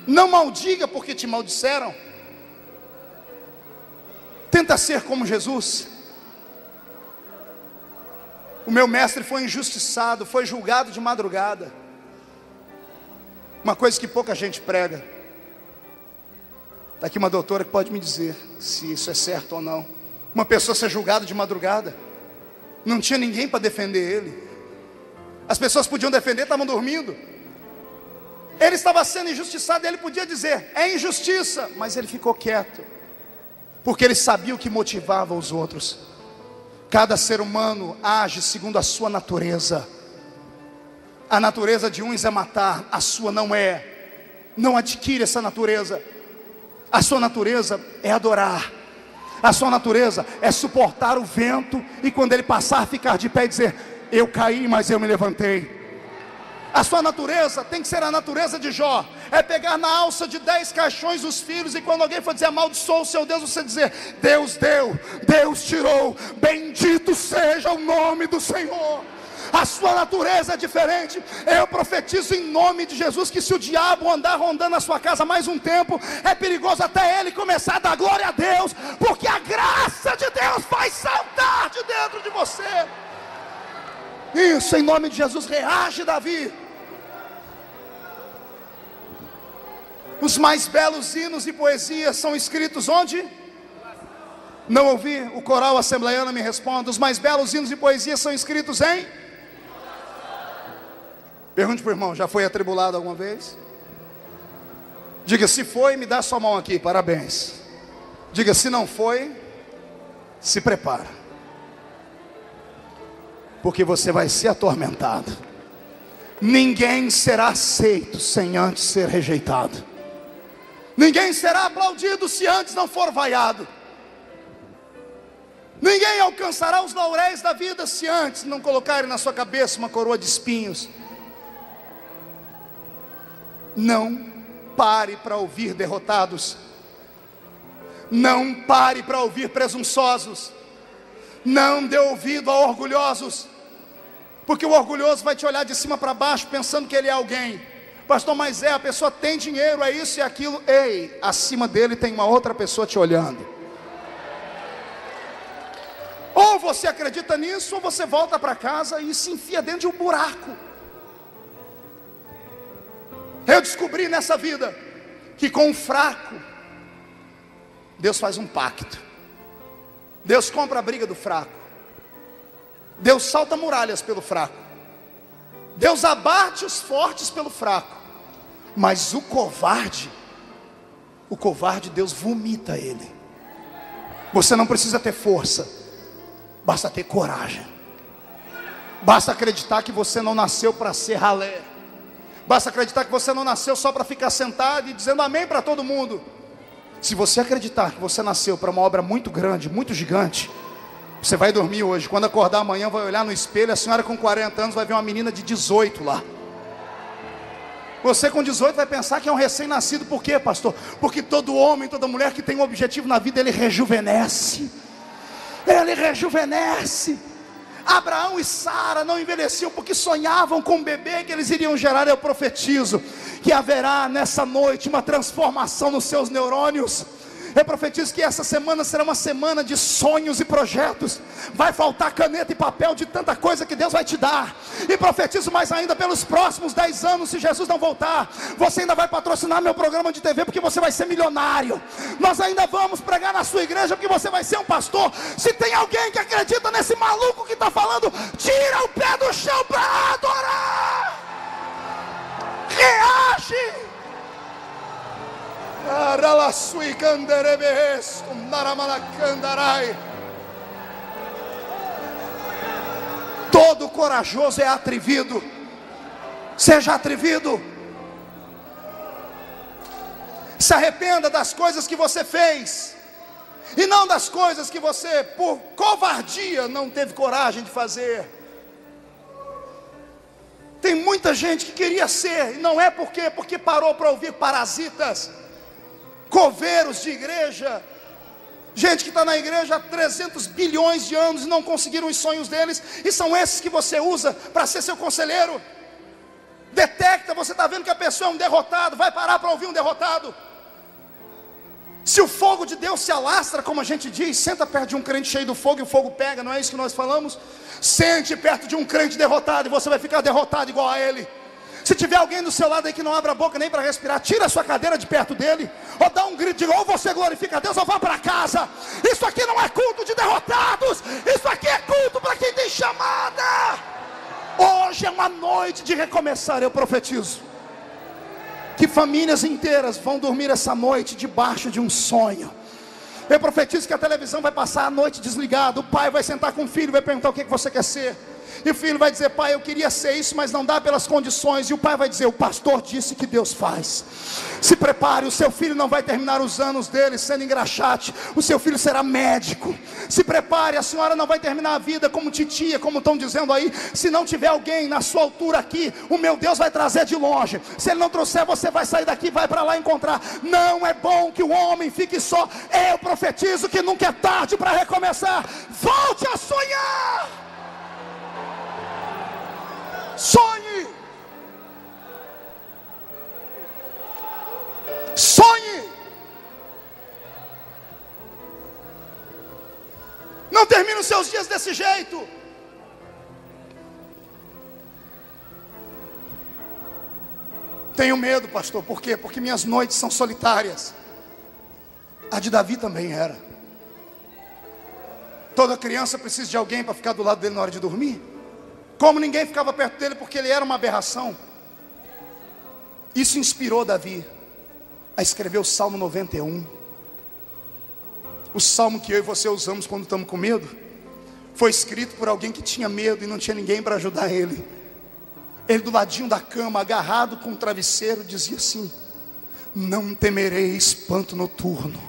Não maldiga porque te maldisseram. Tenta ser como Jesus. O meu mestre foi injustiçado, foi julgado de madrugada. Uma coisa que pouca gente prega. Está aqui uma doutora que pode me dizer se isso é certo ou não. Uma pessoa ser julgada de madrugada. Não tinha ninguém para defender ele. As pessoas podiam defender, estavam dormindo. Ele estava sendo injustiçado, ele podia dizer: é injustiça, mas ele ficou quieto, porque ele sabia o que motivava os outros. Cada ser humano age segundo a sua natureza. A natureza de uns é matar, a sua não é. Não adquire essa natureza. A sua natureza é adorar. A sua natureza é suportar o vento e quando ele passar ficar de pé e dizer: eu caí, mas eu me levantei. A sua natureza tem que ser a natureza de Jó. É pegar na alça de 10 caixões os filhos, e quando alguém for dizer amaldiçoa o seu Deus, você dizer: Deus deu, Deus tirou, bendito seja o nome do Senhor. A sua natureza é diferente. Eu profetizo em nome de Jesus que se o diabo andar rondando a sua casa mais um tempo, é perigoso até ele começar a dar glória a Deus, porque a graça de Deus vai saltar de dentro de você. Isso, em nome de Jesus, reage, Davi. Os mais belos hinos e poesias são escritos onde? Não ouvi, o coral assembleiano me responde. Os mais belos hinos e poesias são escritos em? Pergunte para o irmão, já foi atribulado alguma vez? Diga: se foi, me dá sua mão aqui, parabéns. Diga: se não foi, Se prepara, porque você vai ser atormentado. Ninguém será aceito sem antes ser rejeitado. Ninguém será aplaudido se antes não for vaiado. Ninguém alcançará os lauréis da vida se antes não colocarem na sua cabeça uma coroa de espinhos. Não pare para ouvir derrotados. Não pare para ouvir presunçosos. Não dê ouvido a orgulhosos, porque o orgulhoso vai te olhar de cima para baixo pensando que ele é alguém. Pastor, mas a pessoa tem dinheiro, é isso e aquilo. Ei, acima dele tem uma outra pessoa te olhando. Ou você acredita nisso, ou você volta para casa e se enfia dentro de um buraco. Eu descobri nessa vida que com o fraco Deus faz um pacto. Deus compra a briga do fraco. Deus salta muralhas pelo fraco. Deus abate os fortes pelo fraco. Mas o covarde Deus vomita ele. Você não precisa ter força, basta ter coragem. Basta acreditar que você não nasceu para ser ralé. Basta acreditar que você não nasceu só para ficar sentado e dizendo amém para todo mundo. Se você acreditar que você nasceu para uma obra muito grande, muito gigante, você vai dormir hoje, quando acordar amanhã vai olhar no espelho, a senhora com 40 anos vai ver uma menina de 18 lá. Você com 18 vai pensar que é um recém-nascido. Por quê, pastor? Porque todo homem, toda mulher que tem um objetivo na vida, ele rejuvenesce. Ele rejuvenesce. Abraão e Sara não envelheciam porque sonhavam com um bebê que eles iriam gerar. Eu profetizo que haverá nessa noite uma transformação nos seus neurônios. Eu profetizo que essa semana será uma semana de sonhos e projetos. Vai faltar caneta e papel de tanta coisa que Deus vai te dar. E profetizo mais ainda, pelos próximos 10 anos, se Jesus não voltar, você ainda vai patrocinar meu programa de TV, porque você vai ser milionário. Nós ainda vamos pregar na sua igreja, porque você vai ser um pastor. Se tem alguém que acredita nesse maluco que está falando, tira o pé do chão para adorar. Reage. Todo corajoso é atrevido. Seja atrevido. Se arrependa das coisas que você fez, e não das coisas que você, por covardia, não teve coragem de fazer. Tem muita gente que queria ser, e não é porque parou para ouvir parasitas, coveiros de igreja, gente que está na igreja há 300 bilhões de anos e não conseguiram os sonhos deles, e são esses que você usa para ser seu conselheiro. Detecta, você está vendo que a pessoa é um derrotado, vai parar para ouvir um derrotado. Se o fogo de Deus se alastra, como a gente diz, senta perto de um crente cheio do fogo e o fogo pega, não é isso que nós falamos? Sente perto de um crente derrotado e você vai ficar derrotado igual a ele. Se tiver alguém do seu lado aí que não abre a boca nem para respirar, tira a sua cadeira de perto dele, ou dá um grito, diga, ou você glorifica a Deus, ou vá para casa. Isso aqui não é culto de derrotados, isso aqui é culto para quem tem chamada. Hoje é uma noite de recomeçar. Eu profetizo que famílias inteiras vão dormir essa noite debaixo de um sonho. Eu profetizo que a televisão vai passar a noite desligada. O pai vai sentar com o filho e vai perguntar o que você quer ser. E o filho vai dizer, pai, eu queria ser isso, mas não dá pelas condições. E o pai vai dizer, o pastor disse que Deus faz. Se prepare, o seu filho não vai terminar os anos dele sendo engraxate. O seu filho será médico. Se prepare, a senhora não vai terminar a vida como titia, como estão dizendo aí. Se não tiver alguém na sua altura aqui, o meu Deus vai trazer de longe. Se ele não trouxer, você vai sair daqui e vai para lá encontrar. Não é bom que o homem fique só. Eu profetizo que nunca é tarde para recomeçar. Volte a sonhar. Sonhe. Sonhe. Não termine os seus dias desse jeito. Tenho medo, pastor. Por quê? Porque minhas noites são solitárias. A de Davi também era. Toda criança precisa de alguém para ficar do lado dele na hora de dormir. Como ninguém ficava perto dele porque ele era uma aberração. Isso inspirou Davi a escrever o Salmo 91. O salmo que eu e você usamos quando estamos com medo foi escrito por alguém que tinha medo e não tinha ninguém para ajudar ele. Ele do ladinho da cama, agarrado com o travesseiro, dizia assim: não temerei espanto noturno,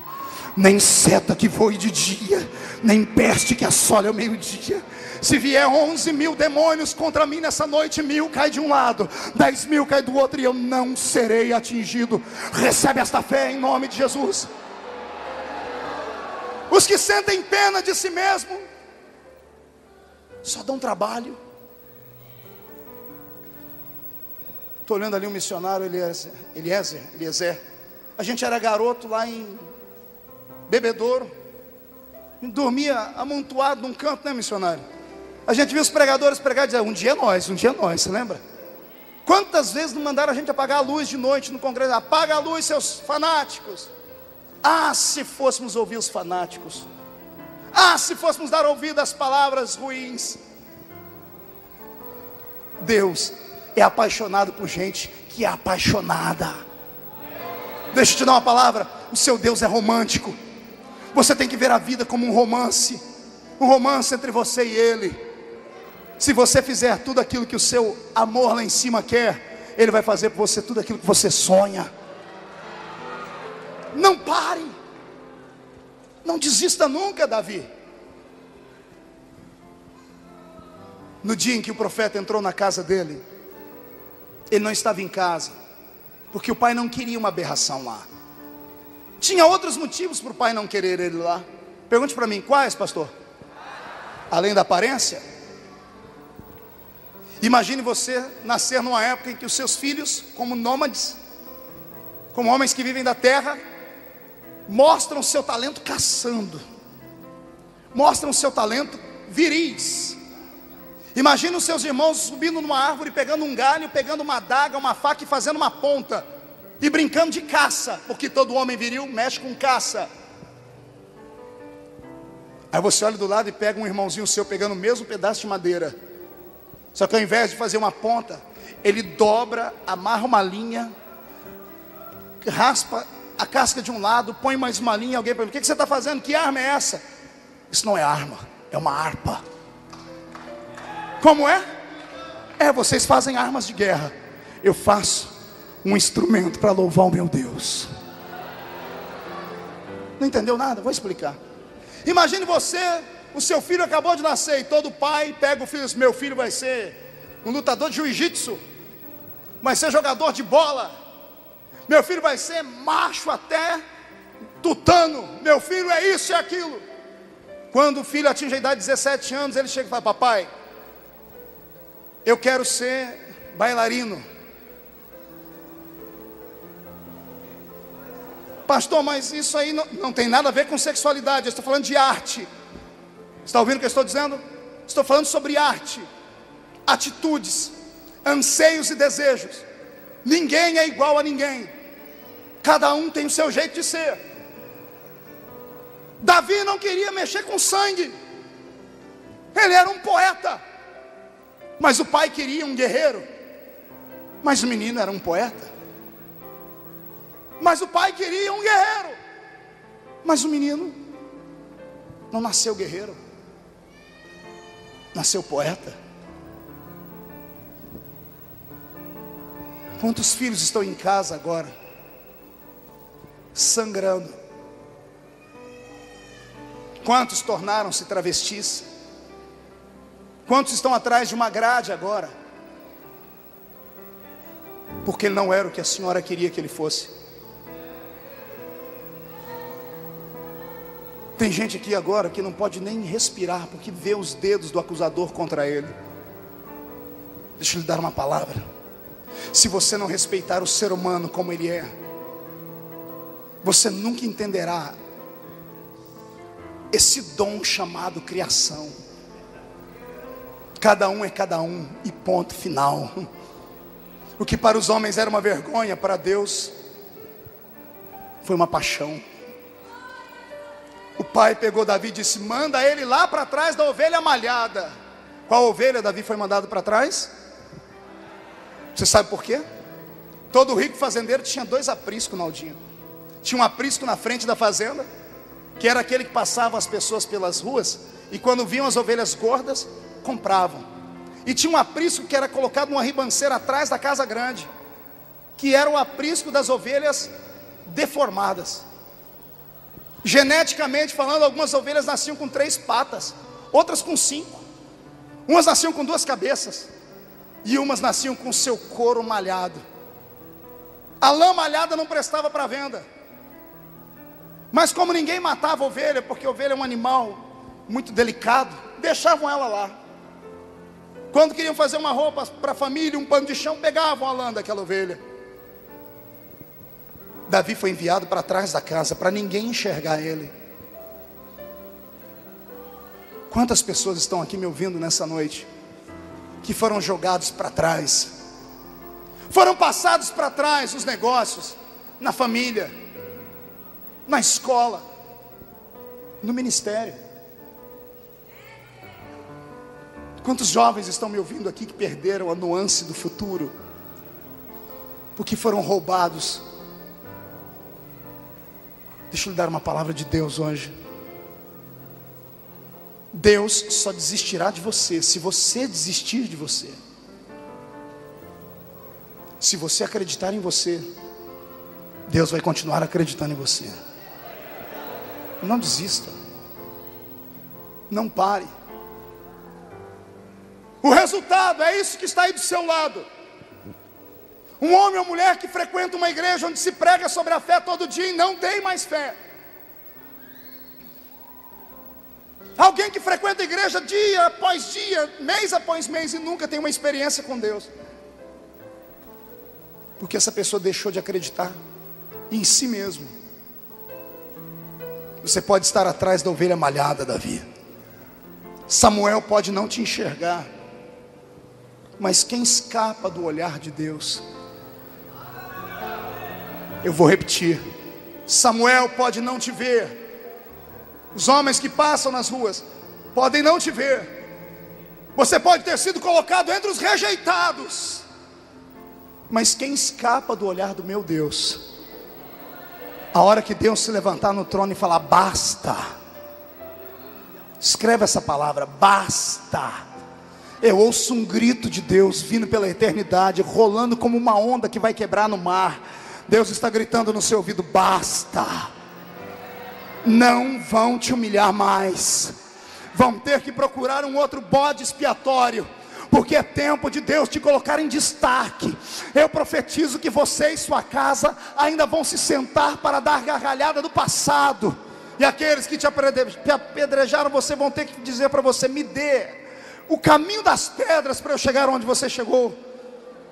nem seta que voe de dia, nem peste que assole ao meio-dia. Se vier 11.000 demônios contra mim nessa noite, 1.000 cai de um lado, 10.000 cai do outro, e eu não serei atingido. Recebe esta fé em nome de Jesus. Os que sentem pena de si mesmo só dão trabalho. Estou olhando ali um missionário, Eliezer. A gente era garoto lá em Bebedouro, dormia amontoado num canto, né, missionário? A gente viu os pregadores pregar e dizer: um dia é nós, você lembra? Quantas vezes não mandaram a gente apagar a luz de noite no congresso? Apaga a luz, seus fanáticos. Ah, se fôssemos ouvir os fanáticos. Ah, se fôssemos dar ouvido às palavras ruins. Deus é apaixonado por gente que é apaixonada. Deixa eu te dar uma palavra: o seu Deus é romântico. Você tem que ver a vida como um romance entre você e Ele. Se você fizer tudo aquilo que o seu amor lá em cima quer, Ele vai fazer por você tudo aquilo que você sonha. Não pare, não desista nunca, Davi. No dia em que o profeta entrou na casa dele, ele não estava em casa, porque o pai não queria uma aberração lá. Tinha outros motivos para o pai não querer ele lá. Pergunte para mim, quais, pastor? Além da aparência? Imagine você nascer numa época em que os seus filhos, como nômades, como homens que vivem da terra, mostram seu talento caçando, mostram seu talento viris. Imagine os seus irmãos subindo numa árvore, pegando um galho, pegando uma adaga, uma faca e fazendo uma ponta, e brincando de caça, porque todo homem viril mexe com caça. Aí você olha do lado e pega um irmãozinho seu pegando o mesmo pedaço de madeira, só que ao invés de fazer uma ponta, ele dobra, amarra uma linha, raspa a casca de um lado, põe mais uma linha. Alguém pergunta: o que você está fazendo? Que arma é essa? Isso não é arma, é uma harpa. Como é? Vocês fazem armas de guerra, eu faço um instrumento para louvar o meu Deus. Não entendeu nada? Vou explicar. Imagine você, o seu filho acabou de nascer, e todo pai pega o filho e diz: meu filho vai ser um lutador de jiu-jitsu, vai ser jogador de bola, meu filho vai ser macho até tutano, meu filho é isso e aquilo. Quando o filho atinge a idade de 17 anos, ele chega e fala: papai, eu quero ser bailarino. Pastor, mas isso aí não tem nada a ver com sexualidade, eu estou falando de arte. Está ouvindo o que eu estou dizendo? Estou falando sobre arte, atitudes, anseios e desejos. Ninguém é igual a ninguém, cada um tem o seu jeito de ser. Davi não queria mexer com sangue, ele era um poeta, mas o pai queria um guerreiro. Mas o menino era um poeta. Mas o pai queria um guerreiro, mas o menino não nasceu guerreiro, nasceu poeta. Quantos filhos estão em casa agora, sangrando? Quantos tornaram-se travestis? Quantos estão atrás de uma grade agora, porque ele não era o que a senhora queria que ele fosse? Tem gente aqui agora que não pode nem respirar, porque vê os dedos do acusador contra ele. Deixa eu lhe dar uma palavra: se você não respeitar o ser humano como ele é, você nunca entenderá esse dom chamado criação. Cada um é cada um, e ponto final. O que para os homens era uma vergonha, para Deus foi uma paixão. O pai pegou Davi e disse: manda ele lá para trás da ovelha malhada. Qual ovelha Davi foi mandado para trás? Você sabe por quê? Todo rico fazendeiro tinha 2 apriscos no Aldinho. Tinha um aprisco na frente da fazenda que era aquele que passava as pessoas pelas ruas, e quando viam as ovelhas gordas, compravam. E tinha um aprisco que era colocado numa ribanceira atrás da casa grande, que era o aprisco das ovelhas deformadas. Geneticamente falando, algumas ovelhas nasciam com 3 patas, outras com 5. Umas nasciam com 2 cabeças, e umas nasciam com seu couro malhado. A lã malhada não prestava para venda. Mas como ninguém matava a ovelha, porque a ovelha é um animal muito delicado, deixavam ela lá. Quando queriam fazer uma roupa para a família, um pano de chão, pegavam a lã daquela ovelha. Davi foi enviado para trás da casa, para ninguém enxergar ele. Quantas pessoas estão aqui me ouvindo nessa noite, que foram jogados para trás, foram passados para trás nos negócios, na família, na escola, no ministério? Quantos jovens estão me ouvindo aqui que perderam a nuance do futuro, porque foram roubados? Deixa eu lhe dar uma palavra de Deus hoje. Deus só desistirá de você se você desistir de você. Se você acreditar em você, Deus vai continuar acreditando em você. Não desista. Não pare. O resultado é isso que está aí do seu lado. Um homem ou mulher que frequenta uma igreja onde se prega sobre a fé todo dia e não tem mais fé. Alguém que frequenta a igreja dia após dia, mês após mês, e nunca tem uma experiência com Deus. Porque essa pessoa deixou de acreditar em si mesmo. Você pode estar atrás da ovelha malhada, Davi. Samuel pode não te enxergar, mas quem escapa do olhar de Deus? Eu vou repetir. Samuel pode não te ver. Os homens que passam nas ruas podem não te ver. Você pode ter sido colocado entre os rejeitados, mas quem escapa do olhar do meu Deus? A hora que Deus se levantar no trono e falar basta, escreve essa palavra, basta. Eu ouço um grito de Deus vindo pela eternidade, rolando como uma onda que vai quebrar no mar. Deus está gritando no seu ouvido, basta. Não vão te humilhar mais. Vão ter que procurar um outro bode expiatório, porque é tempo de Deus te colocar em destaque. Eu profetizo que você e sua casa ainda vão se sentar para dar gargalhada do passado. E aqueles que te apedrejaram você vão ter que dizer para você, me dê o caminho das pedras para eu chegar onde você chegou.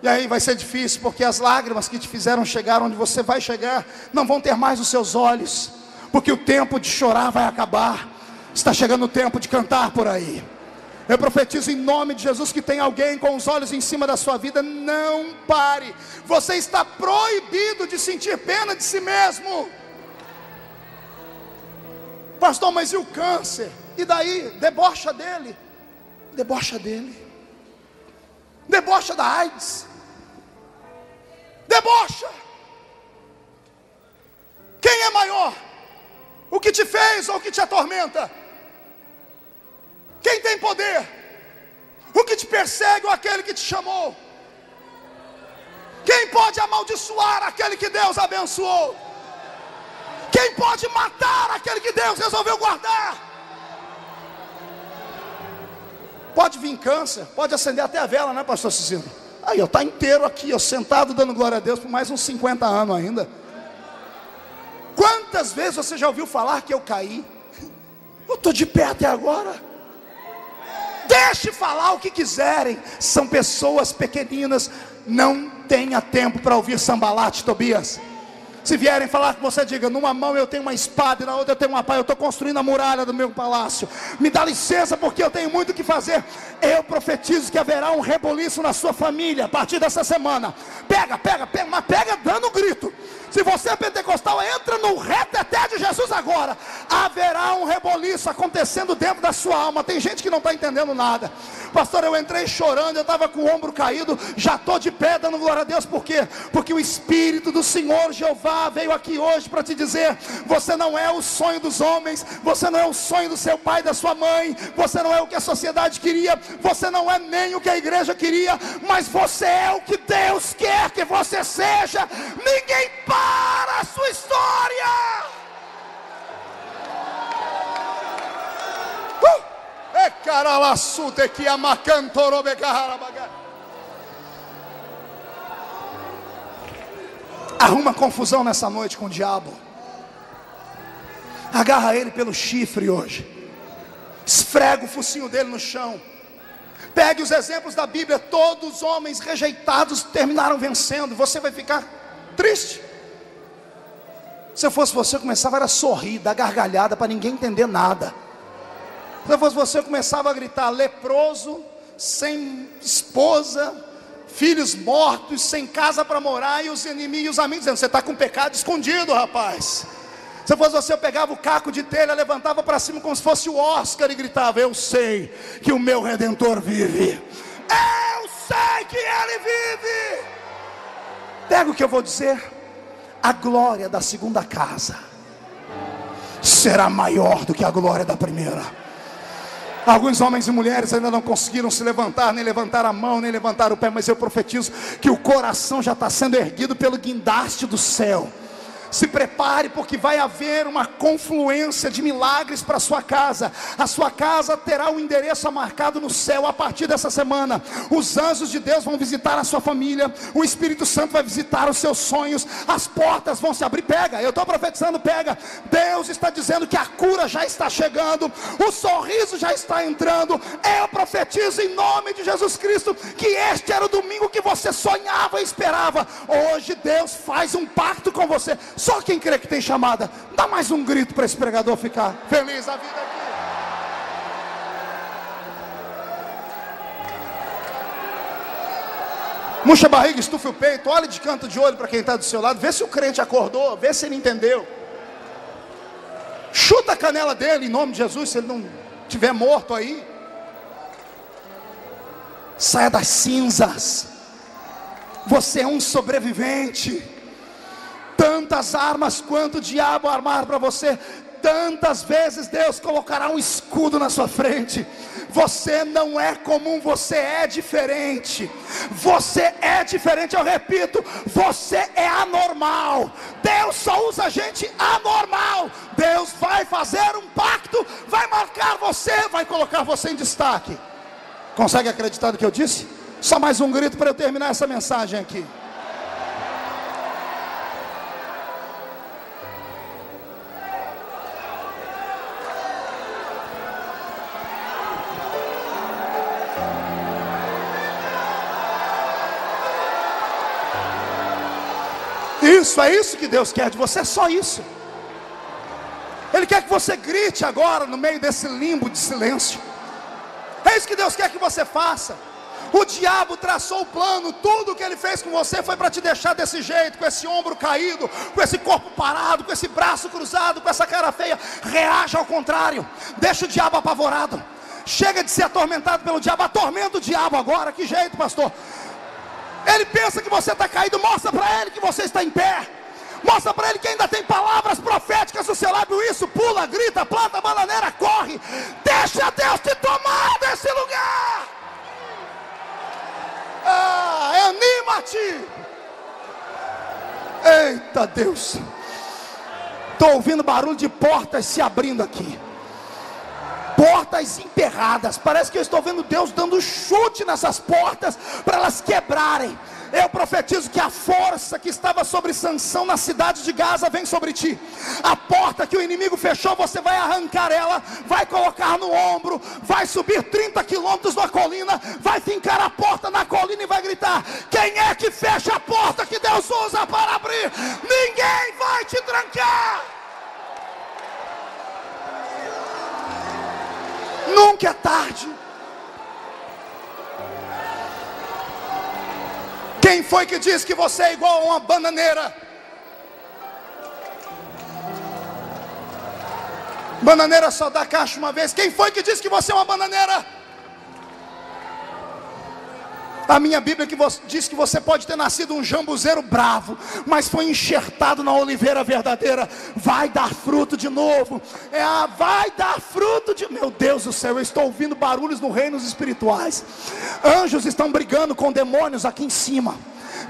E aí vai ser difícil, porque as lágrimas que te fizeram chegar onde você vai chegar não vão ter mais os seus olhos, porque o tempo de chorar vai acabar. Está chegando o tempo de cantar por aí. Eu profetizo em nome de Jesus que tem alguém com os olhos em cima da sua vida. Não pare. Você está proibido de sentir pena de si mesmo. Pastor, mas e o câncer? E daí? Debocha dele. Debocha dele. Debocha da AIDS. Debocha. Quem é maior? O que te fez ou o que te atormenta? Quem tem poder? O que te persegue ou aquele que te chamou? Quem pode amaldiçoar aquele que Deus abençoou? Quem pode matar aquele que Deus resolveu guardar? Pode vir câncer, pode acender até a vela, né, pastor Cicino? Aí, está inteiro aqui, sentado dando glória a Deus por mais uns 50 anos ainda. Quantas vezes você já ouviu falar que eu caí? Eu estou de pé até agora. Deixe falar o que quiserem. São pessoas pequeninas. Não tenha tempo para ouvir Sambalate, Tobias. Se vierem falar com você, diga, numa mão eu tenho uma espada e na outra eu tenho uma pá. Eu estou construindo a muralha do meu palácio. Me dá licença porque eu tenho muito o que fazer. Eu profetizo que haverá um reboliço na sua família a partir dessa semana. Pega, mas pega dando um grito. Se você é pentecostal, entra no reteté de Jesus agora. Haverá um reboliço acontecendo dentro da sua alma. Tem gente que não está entendendo nada. Pastor, eu entrei chorando, eu estava com o ombro caído, já estou de pé dando glória a Deus. Por quê? Porque o Espírito do Senhor Jeová veio aqui hoje para te dizer: você não é o sonho dos homens, você não é o sonho do seu pai e da sua mãe, você não é o que a sociedade queria, você não é nem o que a igreja queria, mas você é o que Deus quer que você seja. Ninguém para a sua história. Arruma confusão nessa noite com o diabo. Agarra ele pelo chifre hoje. Esfrega o focinho dele no chão. Pegue os exemplos da Bíblia. Todos os homens rejeitados terminaram vencendo. Você vai ficar triste. Se eu fosse você, eu começava a sorrir, dar gargalhada para ninguém entender nada. Se eu fosse você, eu começava a gritar: leproso, sem esposa, filhos mortos, sem casa para morar, e os inimigos e os amigos dizendo: você está com pecado escondido, rapaz. Se eu fosse você, eu pegava o caco de telha, levantava para cima como se fosse o Oscar e gritava: eu sei que o meu Redentor vive. Eu sei que Ele vive. Pega o que eu vou dizer. A glória da segunda casa será maior do que a glória da primeira. Alguns homens e mulheres ainda não conseguiram se levantar, nem levantar a mão, nem levantar o pé, mas eu profetizo que o coração já está sendo erguido pelo guindaste do céu. Se prepare, porque vai haver uma confluência de milagres para a sua casa. A sua casa terá um endereço marcado no céu a partir dessa semana. Os anjos de Deus vão visitar a sua família. O Espírito Santo vai visitar os seus sonhos. As portas vão se abrir. Pega, eu estou profetizando, pega. Deus está dizendo que a cura já está chegando. O sorriso já está entrando. Eu profetizo em nome de Jesus Cristo que este era o domingo que você sonhava e esperava. Hoje Deus faz um pacto com você. Só quem crê que tem chamada, dá mais um grito para esse pregador ficar feliz a vida aqui. Murcha a barriga, estufa o peito, olha de canto de olho para quem está do seu lado, vê se o crente acordou, vê se ele entendeu. Chuta a canela dele em nome de Jesus, se ele não estiver morto aí. Saia das cinzas. Você é um sobrevivente. Tantas armas quanto o diabo armar para você, tantas vezes Deus colocará um escudo na sua frente. Você não é comum, você é diferente. Você é diferente, eu repito, você é anormal. Deus só usa gente anormal. Deus vai fazer um pacto, vai marcar você, vai colocar você em destaque. Consegue acreditar no que eu disse? Só mais um grito para eu terminar essa mensagem aqui. Isso, é isso que Deus quer de você, é só isso. Ele quer que você grite agora no meio desse limbo de silêncio. É isso que Deus quer que você faça. O diabo traçou o plano, tudo que ele fez com você foi para te deixar desse jeito, com esse ombro caído, com esse corpo parado, com esse braço cruzado, com essa cara feia. Reaja ao contrário, deixa o diabo apavorado. Chega de ser atormentado pelo diabo, atormenta o diabo agora. Que jeito, pastor? Ele pensa que você está caído, mostra para ele que você está em pé. Mostra para ele que ainda tem palavras proféticas no seu lábio. Isso, pula, grita, planta bananeira, corre. Deixa Deus te tomar desse lugar. Anima-te. Eita Deus, estou ouvindo barulho de portas se abrindo aqui. Portas emperradas, parece que eu estou vendo Deus dando chute nessas portas para elas quebrarem. Eu profetizo que a força que estava sobre Sansão na cidade de Gaza vem sobre ti. A porta que o inimigo fechou, você vai arrancar ela, vai colocar no ombro, vai subir 30 quilômetros na colina, vai fincar a porta na colina e vai gritar: quem é que fecha a porta que Deus usa para abrir? Ninguém vai te trancar. Nunca é tarde. Quem foi que disse que você é igual a uma bananeira? Bananeira só dá cacho uma vez. Quem foi que disse que você é uma bananeira? A minha Bíblia diz que você pode ter nascido um jambuzeiro bravo, mas foi enxertado na oliveira verdadeira. Vai dar fruto de novo. Vai dar fruto de... Meu Deus do céu, eu estou ouvindo barulhos no reinos espirituais. Anjos estão brigando com demônios aqui em cima.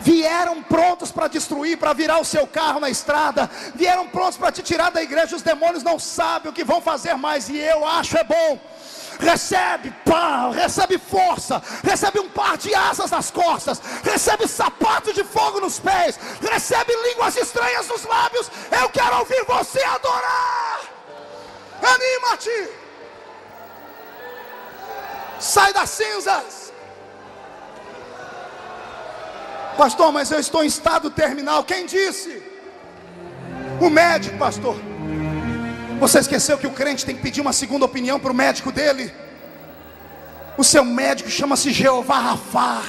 Vieram prontos para destruir, para virar o seu carro na estrada. Vieram prontos para te tirar da igreja. Os demônios não sabem o que vão fazer mais, e eu acho é bom. Recebe pão, recebe força, recebe um par de asas nas costas, recebe sapato de fogo nos pés, recebe línguas estranhas nos lábios. Eu quero ouvir você adorar. Anima-te. Sai das cinzas. Pastor, mas eu estou em estado terminal. Quem disse? O médico, pastor. Você esqueceu que o crente tem que pedir uma segunda opinião para o médico dele? O seu médico chama-se Jeová Rafá.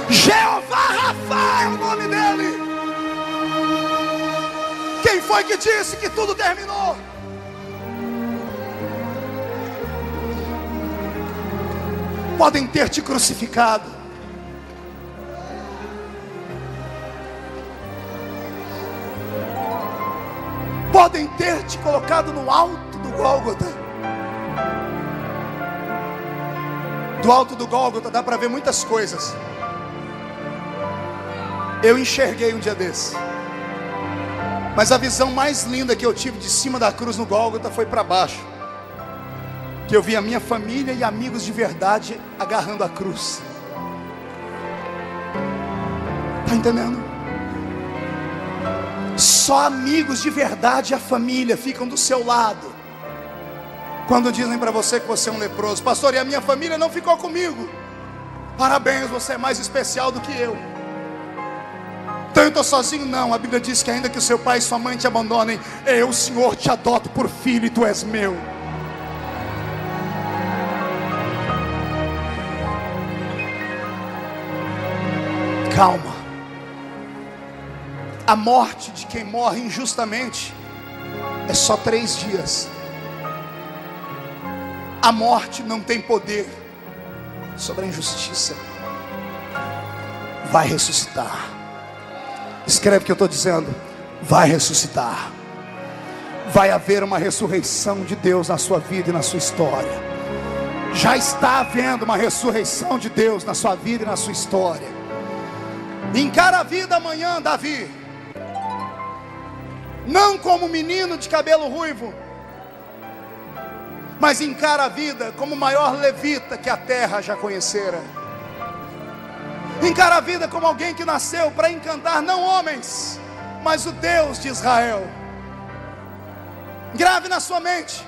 Jeová Rafá é o nome dele. Quem foi que disse que tudo terminou? Podem ter te crucificado, podem ter te colocado no alto do Gólgota. Do alto do Gólgota dá para ver muitas coisas. Eu enxerguei um dia desse, mas a visão mais linda que eu tive de cima da cruz no Gólgota foi para baixo, que eu vi a minha família e amigos de verdade agarrando a cruz. Está entendendo? Só amigos de verdade e a família ficam do seu lado quando dizem para você que você é um leproso. Pastor, e a minha família não ficou comigo. Parabéns, você é mais especial do que eu. Então eu estou sozinho? Não, a Bíblia diz que ainda que o seu pai e sua mãe te abandonem, eu, o Senhor, te adoto por filho e tu és meu. Calma. A morte de quem morre injustamente é só 3 dias. A morte não tem poder sobre a injustiça. Vai ressuscitar. Escreve o que eu estou dizendo. Vai ressuscitar. Vai haver uma ressurreição de Deus na sua vida e na sua história. Já está havendo uma ressurreição de Deus na sua vida e na sua história. Encara a vida amanhã, Davi, não como menino de cabelo ruivo, mas encara a vida como o maior levita que a terra já conhecera. Encara a vida como alguém que nasceu para encantar não homens, mas o Deus de Israel. Grave na sua mente: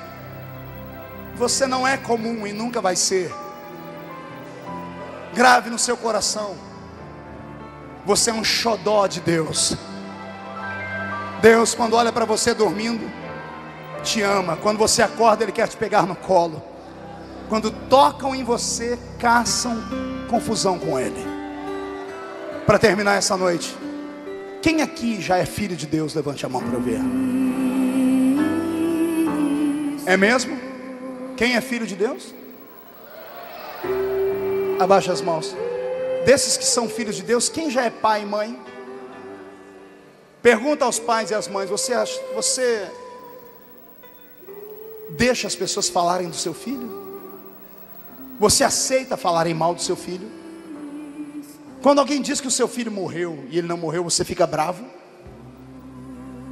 você não é comum e nunca vai ser. Grave no seu coração: você é um xodó de Deus. Deus, quando olha para você dormindo, te ama. Quando você acorda, Ele quer te pegar no colo. Quando tocam em você, caçam confusão com Ele. Para terminar essa noite, quem aqui já é filho de Deus? Levante a mão para eu ver. É mesmo? Quem é filho de Deus? Abaixa as mãos. Desses que são filhos de Deus, quem já é pai e mãe? Pergunta aos pais e às mães: você deixa as pessoas falarem do seu filho? Você aceita falarem mal do seu filho? Quando alguém diz que o seu filho morreu e ele não morreu, você fica bravo?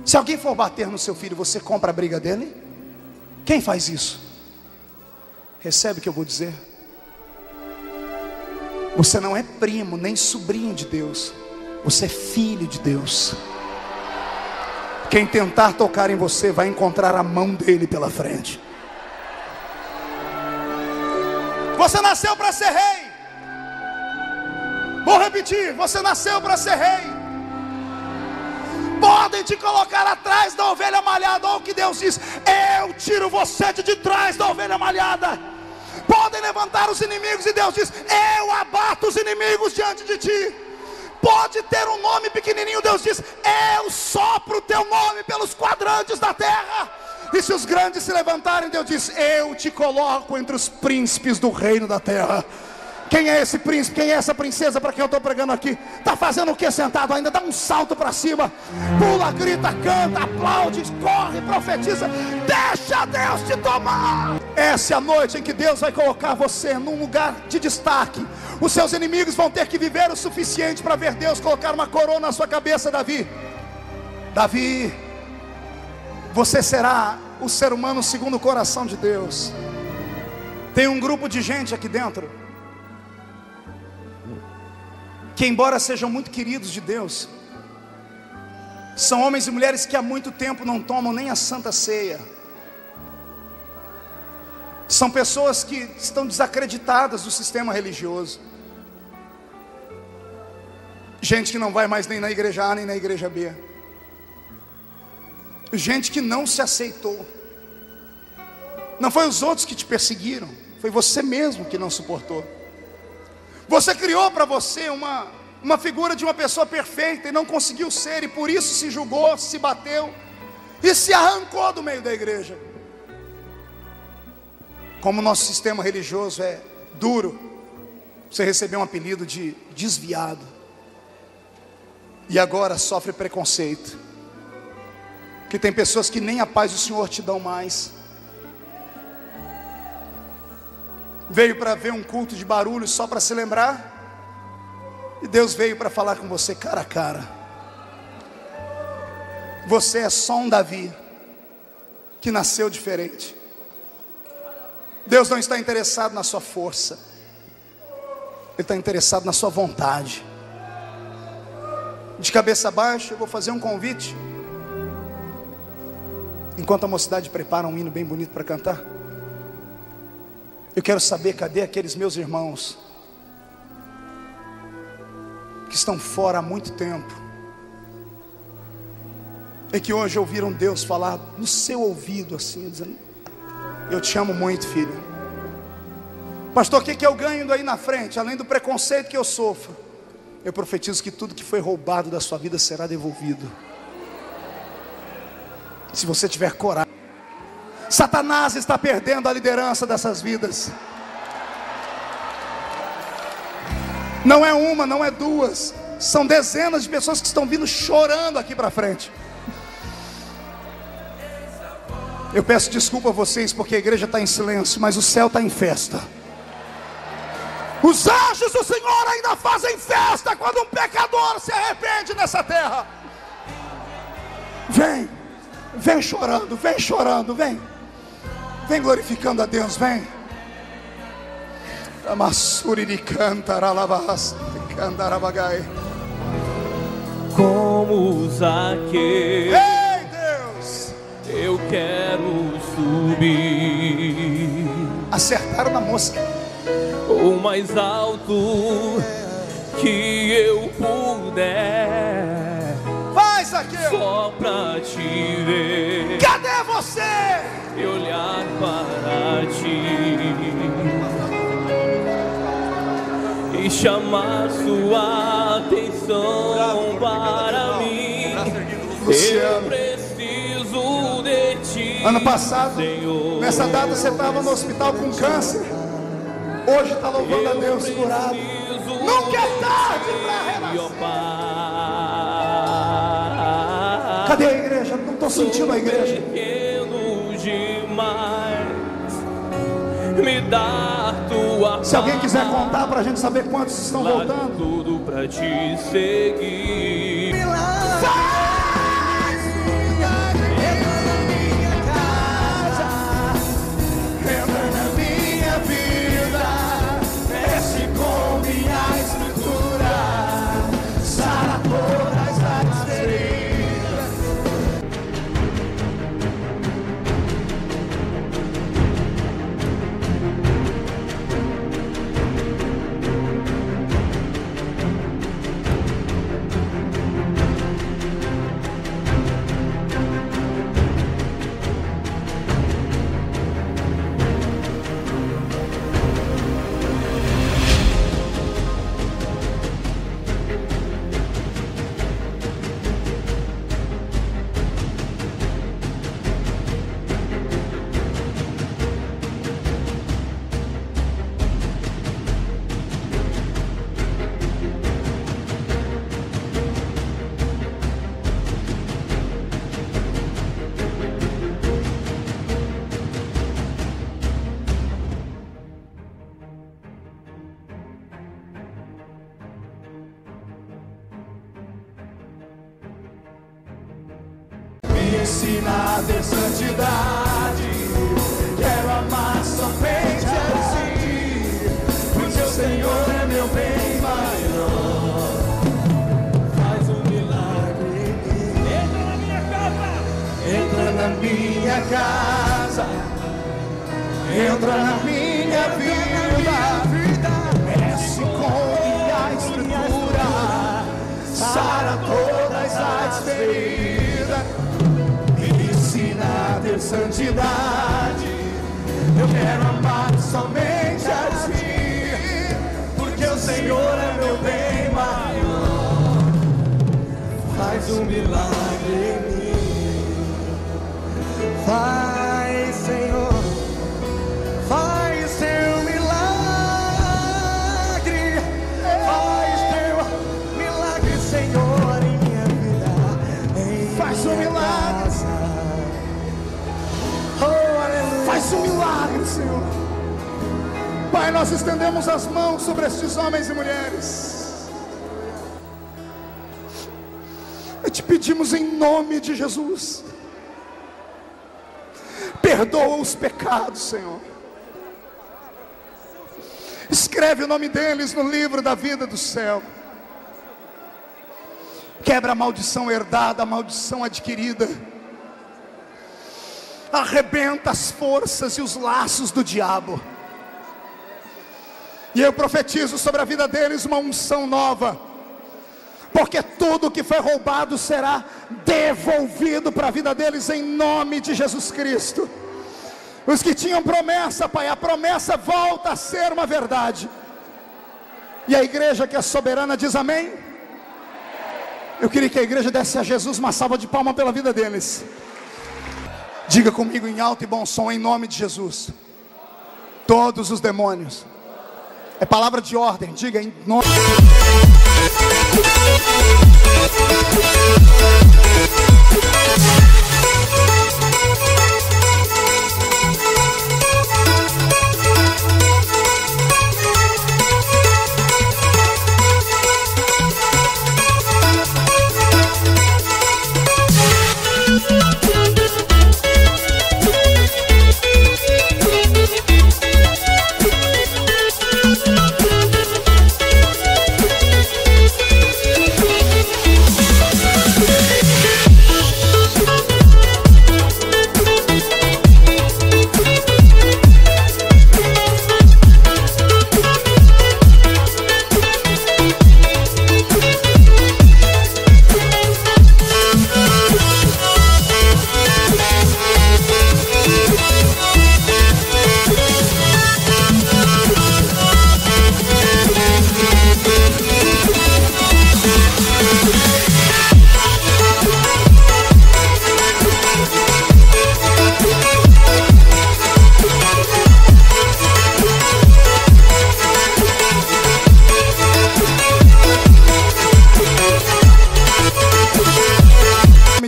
Se alguém for bater no seu filho, você compra a briga dele? Quem faz isso? Recebe o que eu vou dizer? Você não é primo nem sobrinho de Deus, você é filho de Deus. Quem tentar tocar em você vai encontrar a mão dele pela frente. Você nasceu para ser rei. Vou repetir: você nasceu para ser rei. Podem te colocar atrás da ovelha malhada. Olha o que Deus diz: eu tiro você de trás da ovelha malhada. Podem levantar os inimigos e Deus diz: eu abato os inimigos diante de ti. Pode ter um nome pequenininho, Deus diz: eu sopro o teu nome pelos quadrantes da terra. E se os grandes se levantarem, Deus diz: eu te coloco entre os príncipes do reino da terra. Quem é esse príncipe? Quem é essa princesa para quem eu estou pregando aqui? Está fazendo o que sentado ainda? Dá um salto para cima, pula, grita, canta, aplaude, corre, profetiza. Deixa Deus te tomar. Essa é a noite em que Deus vai colocar você num lugar de destaque. Os seus inimigos vão ter que viver o suficiente para ver Deus colocar uma coroa na sua cabeça. Davi, você será o ser humano segundo o coração de Deus. Tem um grupo de gente aqui dentro que, embora sejam muito queridos de Deus, são homens e mulheres que há muito tempo não tomam nem a Santa Ceia. São pessoas que estão desacreditadas do sistema religioso. Gente que não vai mais nem na igreja A nem na igreja B. Gente que não se aceitou. Não foi os outros que te perseguiram, foi você mesmo que não suportou. Você criou para você uma figura de uma pessoa perfeita e não conseguiu ser, e por isso se julgou, se bateu e se arrancou do meio da igreja. Como o nosso sistema religioso é duro, você recebeu um apelido de desviado, e agora sofre preconceito, que tem pessoas que nem a paz do Senhor te dão mais. Veio para ver um culto de barulho só para se lembrar, e Deus veio para falar com você cara a cara. Você é só um Davi que nasceu diferente. Deus não está interessado na sua força, Ele está interessado na sua vontade. De cabeça baixa, eu vou fazer um convite. Enquanto a mocidade prepara um hino bem bonito para cantar, eu quero saber, cadê aqueles meus irmãos que estão fora há muito tempo e que hoje ouviram Deus falar no seu ouvido assim, dizendo: eu te amo muito, filho. Pastor, o que eu ganho daí na frente? Além do preconceito que eu sofro, eu profetizo que tudo que foi roubado da sua vida será devolvido, se você tiver coragem. Satanás está perdendo a liderança dessas vidas. Não é uma, não é duas, são dezenas de pessoas que estão vindo chorando aqui para frente. Eu peço desculpa a vocês porque a igreja está em silêncio, mas o céu está em festa. Os anjos do Senhor ainda fazem festa quando um pecador se arrepende nessa terra. Vem chorando, vem glorificando a Deus, vem. Como Zaqueu, ei Deus, eu quero subir acertaram na mosca. o mais alto que eu puder, Vai, Zaqueu, só pra te ver cadê você? e olhar para ti e chamar sua atenção para mim. Eu Luciano, preciso de ti. ano passado, Senhor, nessa data você estava no hospital com câncer. Hoje está louvando a Deus curado. Nunca é tarde para renascer. Cadê a igreja? Não estou sentindo a igreja. Pequeno demais, me dá tua Se alguém quiser contar para a gente saber quantos estão largo voltando. tudo pra te seguir. Entra na minha vida, mexe com minha estrutura, sara todas as feridas. ensina a ter santidade. Quero amar somente a ti, porque o Senhor é meu bem maior. Faz um milagre. Entra na minha casa. Entra na minha casa. Entra na minha vida. Mexe com minha estrutura. Sara todas as feridas. Me ensina a ter santidade. Eu quero amar somente a ti, porque o Senhor é meu bem maior. Faz um milagre em mim. Faz, Senhor. Faz teu milagre. Faz teu milagre, Senhor, em minha vida. Faz um milagre. Oh, aleluia. Faz um milagre, Senhor. Pai, nós estendemos as mãos sobre estes homens e mulheres. E te pedimos em nome de Jesus. Perdoa os pecados, Senhor. Escreve o nome deles no livro da vida do céu. Quebra a maldição herdada, a maldição adquirida. Arrebenta as forças e os laços do diabo. E eu profetizo sobre a vida deles uma unção nova, porque tudo que foi roubado será devolvido para a vida deles em nome de Jesus Cristo. Os que tinham promessa, Pai, a promessa volta a ser uma verdade. E a igreja que é soberana diz amém. Eu queria que a igreja desse a Jesus uma salva de palmas pela vida deles. Diga comigo em alto e bom som, em nome de Jesus. Todos os demônios. É palavra de ordem, diga em nome.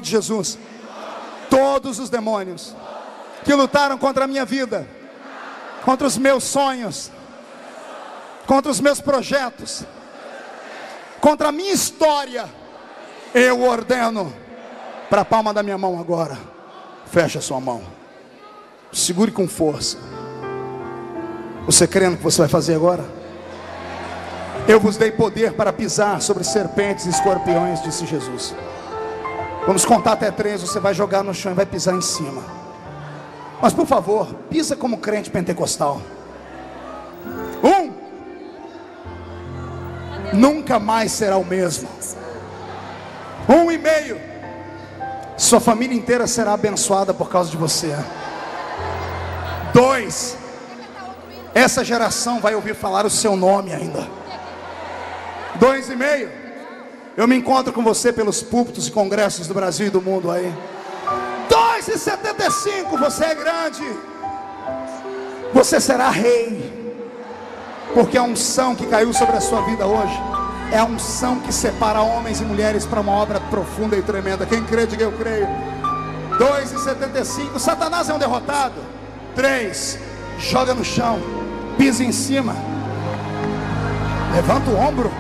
Jesus, todos os demônios que lutaram contra a minha vida, contra os meus sonhos, contra os meus projetos, contra a minha história, eu ordeno para a palma da minha mão agora. Feche a sua mão, segure com força. Você crendo que você vai fazer agora? Eu vos dei poder para pisar sobre serpentes e escorpiões, disse Jesus. Vamos contar até 3, você vai jogar no chão e vai pisar em cima. Mas por favor, pisa como crente pentecostal. 1. Nunca mais será o mesmo. 1,5. Sua família inteira será abençoada por causa de você. 2. Essa geração vai ouvir falar o seu nome ainda. 2,5. Eu me encontro com você pelos púlpitos e congressos do Brasil e do mundo aí. 2,75. Você é grande. Você será rei. Porque a unção que caiu sobre a sua vida hoje é a unção que separa homens e mulheres para uma obra profunda e tremenda. Quem crê, diga eu creio. 2,75. Satanás é um derrotado. 3. Joga no chão. Pisa em cima. Levanta o ombro.